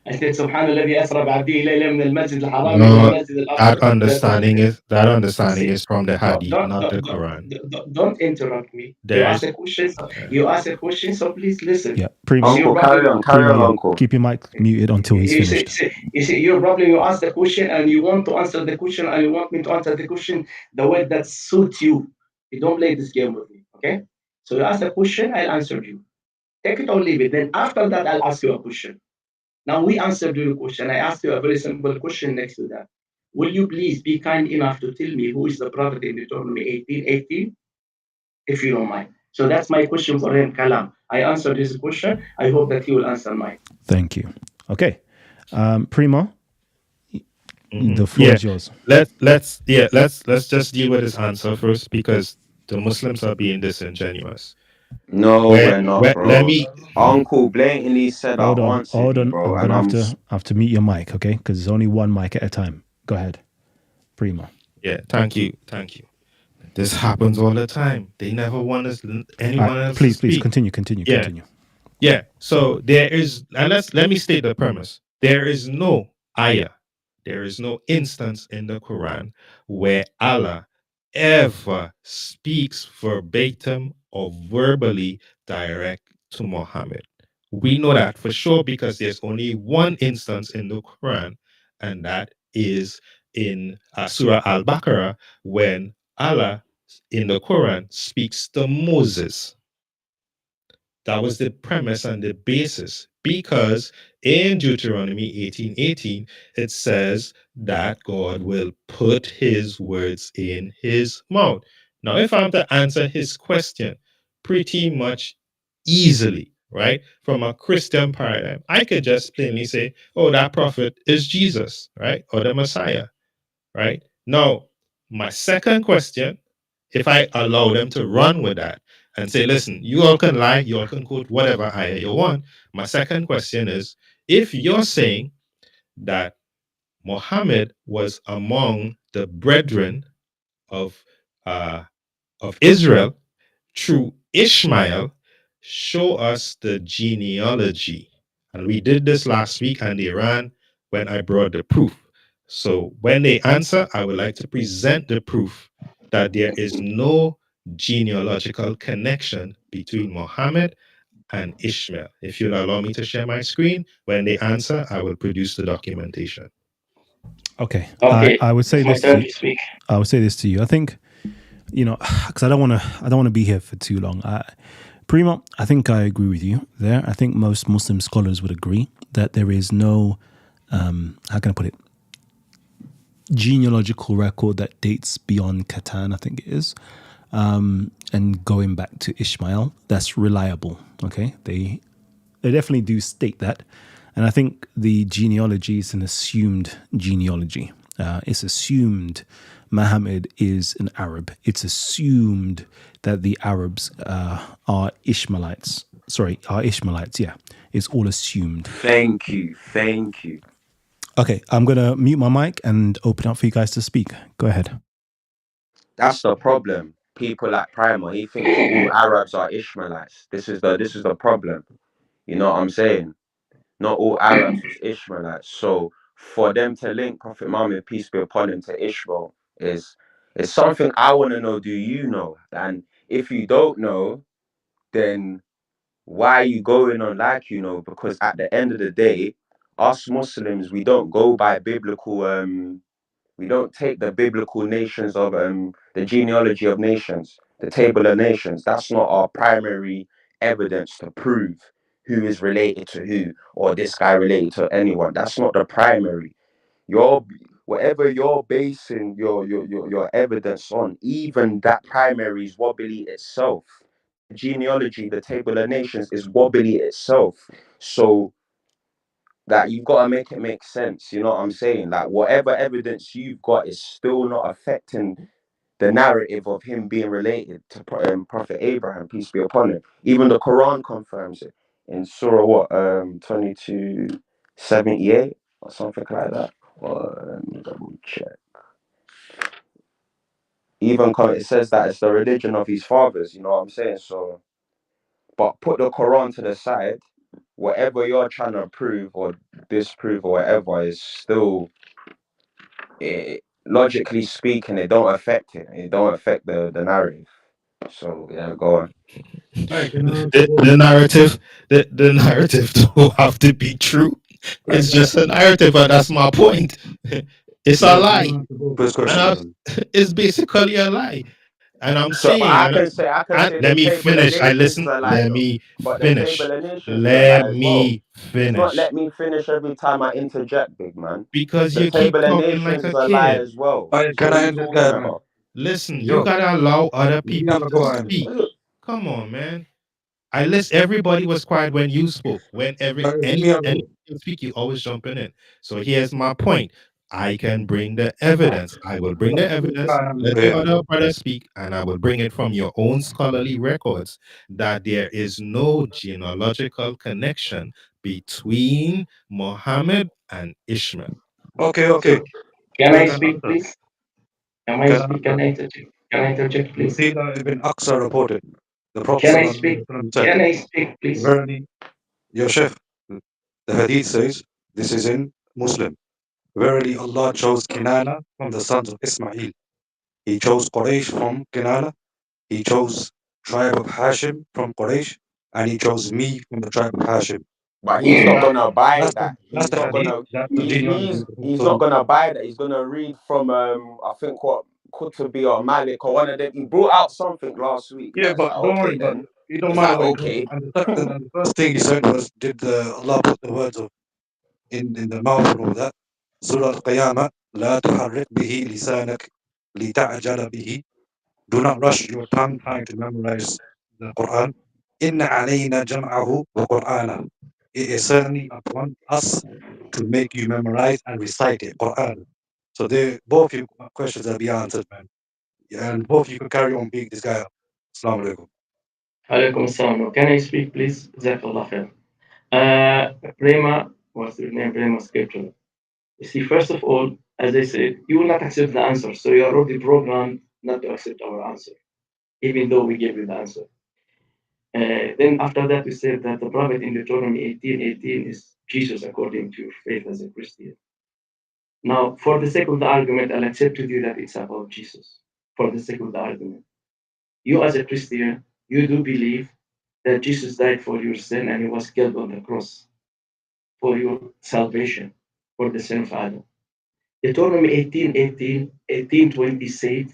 I said Subhanallah asra ba'abdi layla min al-masjid al-haram. No, that understanding is from the hadith, not the Quran. Don't interrupt me. You ask a question, so please listen. Yeah, Uncle, carry on, Uncle. Keep your mic muted until he's finished. You see, your problem, you ask the question and you want to answer the question and you want me to answer the question the way that suits you. You don't play this game with me, okay? So you ask a question, I'll answer you. Take it or leave it. Then after that, I'll ask you a question. Now we answered your question. I asked you a very simple question next to that. Will you please be kind enough to tell me who is the prophet in Deuteronomy 18:18? If you don't mind. So that's my question for him, Kalam. I answered his question. I hope that he will answer mine. Thank you. Okay. Prima, the floor is yours. Let's just deal with his answer first, because the Muslims are being disingenuous. No, we're not, bro. Let me, Uncle blatantly said hold on. Bro, I'm gonna have to mute your mic, okay? Because there's only one mic at a time. Go ahead, Prima. Yeah, thank you. This happens all the time. They never want anyone else. Please, to speak. continue. Yeah. So there is, and let me state the premise. There is no ayah, there is no instance in the Quran where Allah ever speaks verbatim or verbally direct to Muhammad. We know that for sure because there's only one instance in the Quran, and that is in Surah Al-Baqarah, when Allah in the Quran speaks to Moses. That was the premise and the basis, because in Deuteronomy 18:18, it says that God will put his words in his mouth. Now, if I'm to answer his question pretty much easily, right, from a Christian paradigm, I could just plainly say, oh, that prophet is Jesus, right, or the Messiah, right? Now, my second question, if I allow them to run with that and say, listen, you all can lie, you all can quote whatever ayah you want. My second question is, if you're saying that Muhammad was among the brethren of Israel through Ishmael, show us the genealogy. And we did this last week, and they ran when I brought the proof. So when they answer, I would like to present the proof that there is no genealogical connection between Muhammad and Ishmael. If you'll allow me to share my screen, when they answer, I will produce the documentation. Okay. I would say this to you. I think, because I don't want to be here for too long. Prima, I think I agree with you there. I think most Muslim scholars would agree that there is no, how can I put it, genealogical record that dates beyond Catan, I think it is, and going back to Ishmael, that's reliable. Okay, they definitely do state that, and I think the genealogy is an assumed genealogy. It's assumed Muhammad is an Arab. It's assumed that the Arabs are Ishmaelites. Yeah, it's all assumed. Thank you. Okay, I'm going to mute my mic and open up for you guys to speak. Go ahead. That's the problem. People like Primer, he thinks all Arabs are Ishmaelites. This is the problem. You know what I'm saying? Not all Arabs is Ishmaelites. So for them to link Prophet Muhammad, peace be upon him, to Ishmael is something I want to know. Do you know? And if you don't know, then why are you going on like you know? Because at the end of the day, us Muslims, we don't go by biblical we don't take the biblical nations of the genealogy of nations, the table of nations. That's not our primary evidence to prove who is related to who, or this guy related to anyone. That's not the primary. Whatever you're basing your evidence on, even that primary is wobbly itself. Genealogy, the table of nations, is wobbly itself. So that you've got to make it make sense. You know what I'm saying? Like whatever evidence you've got is still not affecting the narrative of him being related to Prophet Abraham, peace be upon him. Even the Quran confirms it in Surah 2278 or something like that. Let me double check. Even it says that it's the religion of his fathers. You know what I'm saying? So, but put the Quran to the side. Whatever you're trying to prove or disprove or whatever is still, logically speaking, it don't affect it. It don't affect the narrative. So yeah, go on. The narrative don't have to be true. It's just a narrative, and that's my point. It's a lie. It's basically a lie. And I'm saying, I can say let me finish. Let me finish. Let me finish. Not let me finish every time I interject, big man. Because you keep talking like a kid. As well. Can I interject? Listen, you gotta allow other people to speak. Come on, man. I list everybody was quiet when you spoke. When anyone speak, you always jumping in. So here's my point. I can bring the evidence. I will bring the evidence. Let the other brother speak, and I will bring it from your own scholarly records that there is no genealogical connection between Muhammad and Ishmael. Okay. Can I speak, please? Can I interject, please? Ibn Aqsa reported. The Prophet Can I speak, please? Verily, your Sheikh, the Hadith says, this is in Muslim. Verily, Allah chose Kinana from the sons of Ismail. He chose Quraysh from Kinana. He chose tribe of Hashim from Quraysh, and he chose me from the tribe of Hashim. But he's not gonna abide that. He's not gonna abide that. He's gonna read from I think what Qutubi or Malik or one of them. He brought out something last week. Yeah, but don't worry, then. You don't mind. Okay. And the first thing he said was, did Allah put the words of in the mouth and all that? Surah Al-Qiyamah, لا تحرك به لسانك لتعجل به. Do not rush your tongue trying to memorize the Quran. إن علينا جمعه وقرآنه. It is certainly upon us to make you memorize and recite it, Quran. So both your questions will be answered, man. Yeah, and both you can carry on being this guy up. Assalamu alaikum. Alaikum assalam. Can I speak, please? Jazakallah khair. Prema, what's your name? Prema Scripture. You see, first of all, as I said, you will not accept the answer. So you are already programmed not to accept our answer, even though we gave you the answer. Then after that, we said that the Prophet in Deuteronomy 18:18 is Jesus according to your faith as a Christian. Now, for the sake of the argument, I'll accept with you that it's about Jesus. For the sake of the argument. You as a Christian, you do believe that Jesus died for your sin and he was killed on the cross for your salvation, for the sin of Adam. Deuteronomy 18:20 said,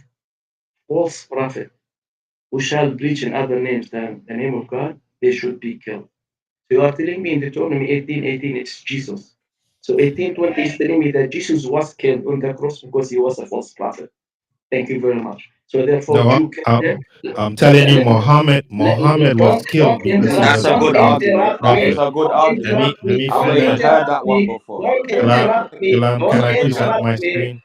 false prophet who shall preach in other names than the name of God, they should be killed. So you are telling me in Deuteronomy 18:18 it's Jesus. So 18:20 is telling me that Jesus was killed on the cross because he was a false prophet. Thank you very much. So therefore, I'm telling you, Muhammad was killed. That's a good argument. That's a good argument. Let me finish. Heard that one before. Don't interrupt me. Can I present my screen?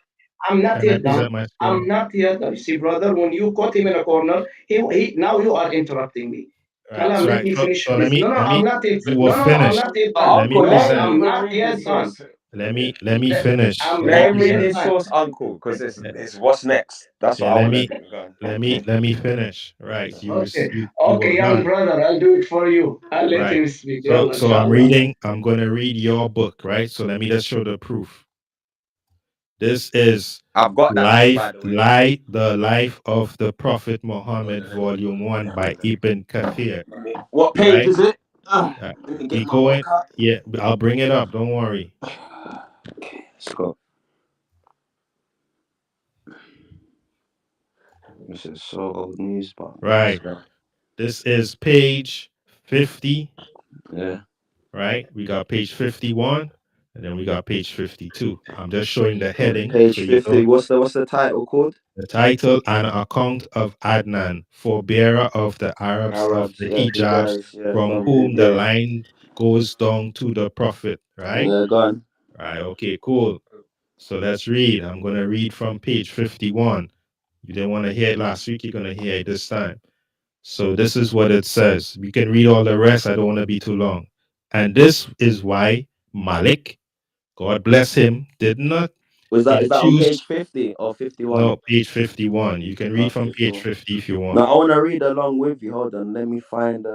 I'm not yet done. I'm not yet done. See, brother, when you caught him in a corner, he now you are interrupting me. Kalam, let me finish. I'm not yet done. Let me finish. Let me read his source, uncle, because it's what's next. That's what let me finish. Right. Okay, young brother, I'll do it for you. I'll let him speak. So I'm gonna read your book, right? So let me just show the proof. This is I've got that, by the way. The Life of the Prophet Muhammad, Volume 1 by Ibn Kathir. What page is it? We going? Yeah, I'll bring it up. Don't worry. Okay, let's go. This is so old news, but right. This is page 50. Yeah. Right. We got page 51, and then we got page 52. I'm just showing the heading. Page 50. What's the title called? The title: An Account of Adnan, Forebearer of the Arabs of the Hijaz, from whom the line goes down to the Prophet. Right. Yeah, go on. Right. Okay. Cool. So let's read. I'm going to read from page 51. You didn't want to hear it last week. You're going to hear it this time. So this is what it says. You can read all the rest. I don't want to be too long. And this is why Malik, God bless him, did not. Is that on page 50 or 51? No, page 51. You can read from page 50 if you want. No, I want to read along with you. Hold on. Let me find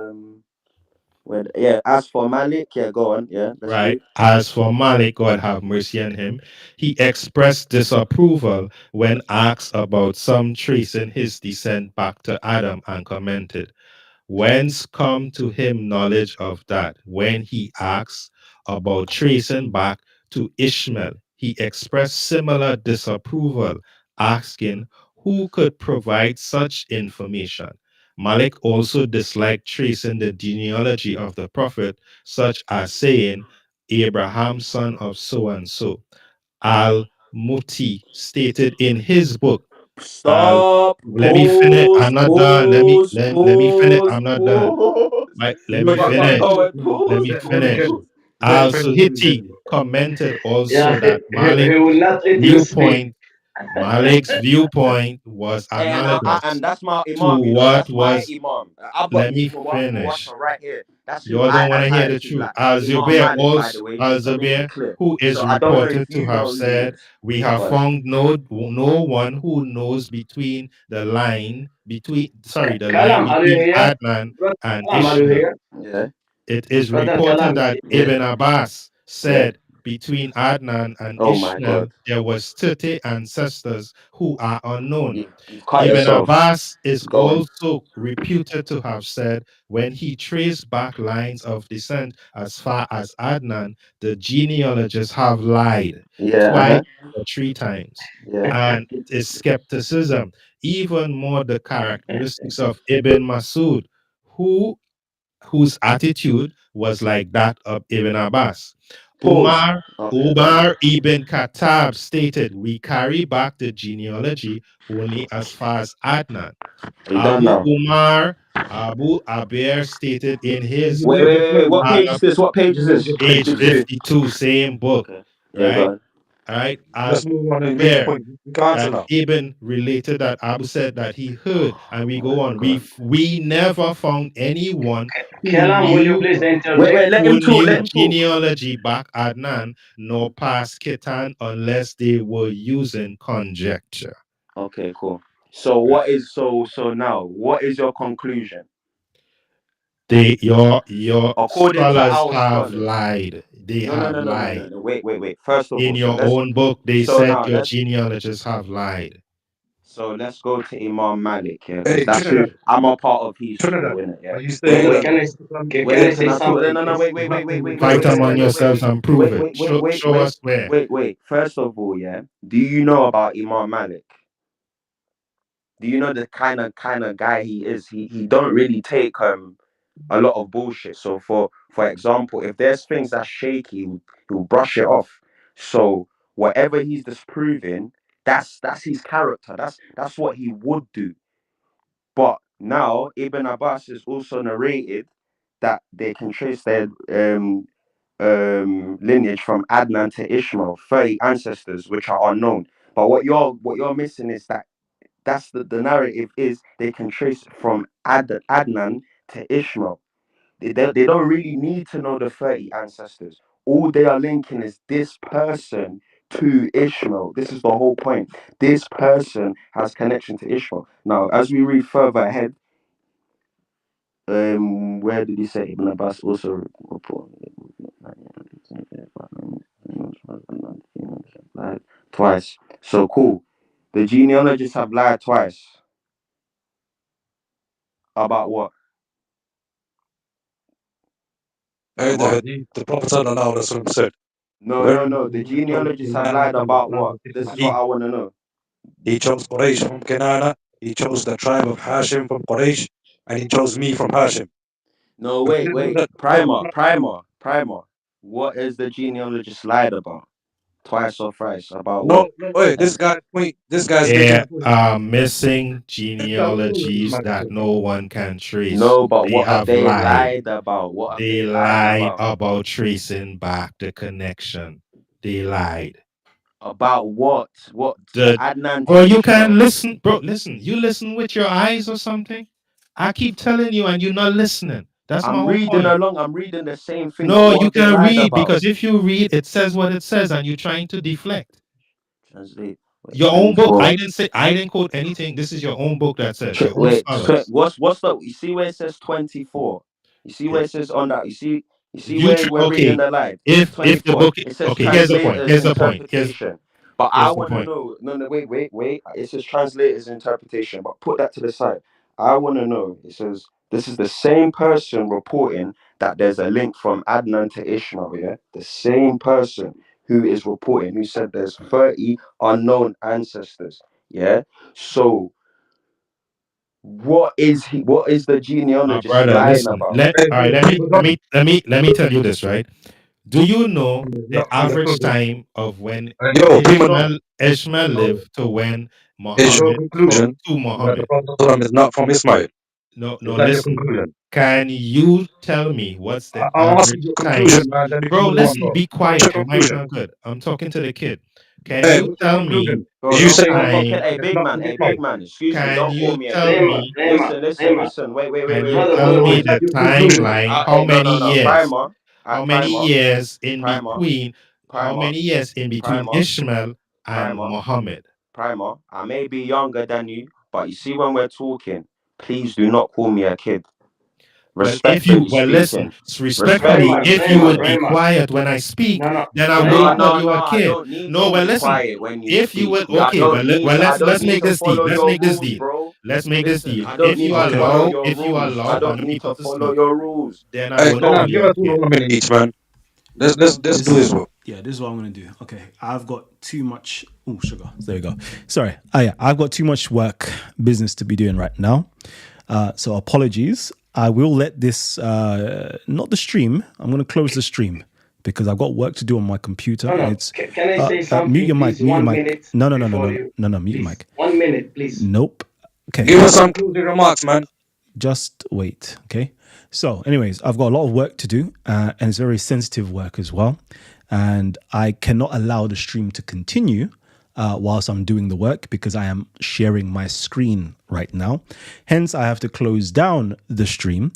as for Malik, go on. Yeah. Right. Read. As for Malik, God have mercy on him, he expressed disapproval when asked about some tracing his descent back to Adam and commented, whence come to him knowledge of that? When he asks about tracing back to Ishmael, he expressed similar disapproval, asking who could provide such information. Malik also disliked tracing the genealogy of the prophet, such as saying, Abraham, son of so and so. Al-Muti stated in his book, Stop. Let me finish. I'm not done. Let me finish. I'm not done. Right, let me finish. Let me finish. Al-Suhiti commented also that Malik's viewpoint was analogous and that's my to imam, what was. imam. Let me finish. Right here. That's you all don't want to hear the truth. Al-Zubair also, who is reported to have said, we have found no one who knows between the line between Adnan and Ishmael. Yeah. It is reported that Ibn Abbas said between Adnan and Ishmael there was 30 ancestors who are unknown. Ibn Abbas is also reputed to have said when he traced back lines of descent as far as Adnan, the genealogists have lied twice or 3 times. And it is skepticism, even more the characteristics of Ibn Masud, whose attitude was like that of Ibn Abbas. Umar ibn Khattab stated, we carry back the genealogy only as far as Adnan. Abu Abir stated in his wait, what page is this? What page is this? Page 52, same book. Right? All right. Ibn related that Abu said that he heard, and we go on. We never found anyone who knew genealogy back Adnan nor past Khitan unless they were using conjecture. Okay, cool. So what is now? What is your conclusion? Your scholars have lied. They have lied. No. Wait. First of all, in your own book, they said your genealogists have lied. So let's go to Imam Malik. Yeah, that's who I'm a part of his school, innit? Yeah. Can I say something? No, wait. Fight among yourselves and prove it. Show us where. Wait. First of all, yeah, do you know about Imam Malik? Do you know the kind of guy he is? He don't really take a lot of bullshit. So for example, if there's things that's shaky, he'll brush it off. So whatever he's disproving, that's his character. That's what he would do. But now Ibn Abbas is also narrated that they can trace their lineage from Adnan to Ishmael, 30 ancestors which are unknown. But what you're missing is that's the narrative is they can trace from Adnan to Ishmael. They don't really need to know the 30 ancestors. All they are linking is this person to Ishmael. This is the whole point. This person has connection to Ishmael. Now, as we read further ahead, where did he say Ibn Abbas also Twice. So cool. The genealogists have lied twice. About what? The Prophet said. No. The genealogists have lied about what? This is what I want to know. He chose Quraysh from Kenana. He chose the tribe of Hashim from Quraysh, and he chose me from Hashim. No, wait. Primer. What is the genealogist lied about? Twice or thrice about what? Wait, this guy's there are missing genealogies that no one can trace. No, but what have they lied about? What they lied about tracing back the connection. They lied. About what? What? Adnan. Bro, you can listen. Bro, listen. You listen with your eyes or something? I keep telling you and you're not listening. I'm reading along. I'm reading the same thing. No, you can read because if you read, it says what it says, and you're trying to deflect. Translate. Your own book. I didn't quote anything. This is your own book that says. Wait. What's the? You see where it says 24? You see where it says on that? You see where we're reading the line. If the book. It says here's the point. But I want to know. No. Wait. It says translator's interpretation. But put that to the side. I want to know. It says. This is the same person reporting that there's a link from Adnan to Ishmael, yeah? The same person who is reporting, who said there's 30 unknown ancestors, yeah? So, what is the genealogist lying about? Let me tell you this, right? Do you know the average time of when Ishmael lived to when Muhammad spoke to Muhammad? The Prophet is not from Ismail. No, listen. Can you tell me what's the average time? Bro, listen, be quiet. It might sound good. I'm talking to the kid. Can you tell me? You say, hey, big man, excuse me, don't call me. Listen, wait. Can you tell me the timeline? How many years? How many years in between? How many years in between Ishmael and Muhammad? Primer, I may be younger than you, but you see when we're talking, please do not call me a kid. Respectfully if you would be quiet when I speak, then I won't call you a kid. No, well, listen. If you would, okay, let's make this deal. Let's make this deal. If you allow, I don't need to follow your rules. Then I will not give us 1 minute each, man. Let's do this one. Yeah, this is what I'm gonna do. Okay, I've got too much. Oh, sugar. There you go. Sorry. I've got too much business to be doing right now. So apologies. I will let this, not the stream. I'm going to close the stream because I've got work to do on my computer. No. And it's, can I say something? Mute your mic. Please, mute your mic. minute No. Mute your mic. 1 minute, please. Nope. Okay. Give us some closing remarks, man. Just wait. Okay. So, anyways, I've got a lot of work to do, and it's very sensitive work as well. And I cannot allow the stream to continue whilst I'm doing the work because I am sharing my screen right now. Hence, I have to close down the stream.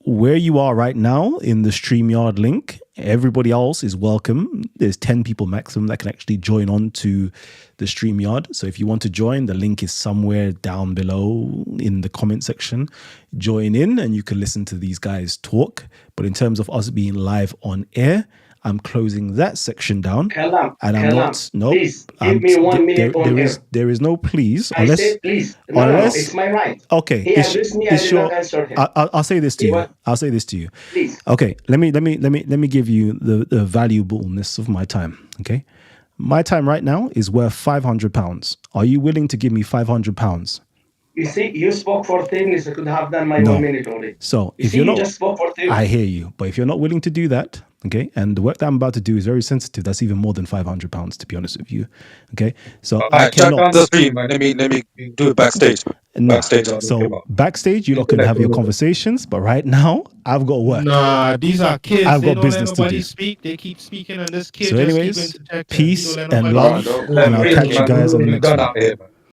Where you are right now in the StreamYard link, everybody else is welcome. There's 10 people maximum that can actually join on to the StreamYard. So if you want to join, the link is somewhere down below in the comment section. Join in and you can listen to these guys talk. But in terms of us being live on air, I'm closing that section down. Kalam, and I'm not. No, please give me 1 minute. There is no please. I said please. No, it's my right. Okay. He addressed me. I did not answer him. I'll say this to you. I'll say this to you. Please. Okay. Let me give you the valuableness of my time. Okay. My time right now is worth £500. Are you willing to give me £500? You see, you spoke for 10 minutes. I could have done my 1 minute only. So if you not, just spoke for 10 minutes. I hear you. But if you're not willing to do that, okay, and the work that I'm about to do is very sensitive. That's even more than £500, to be honest with you. Okay, so I cannot. Check on the stream. Let me do it backstage. No. Backstage, you lot can have your conversations, but right now, I've got work. Nah, these are kids. I've got business to do. They keep speaking, and this kid. So, anyways, peace and love, and I'll catch you guys on the next one.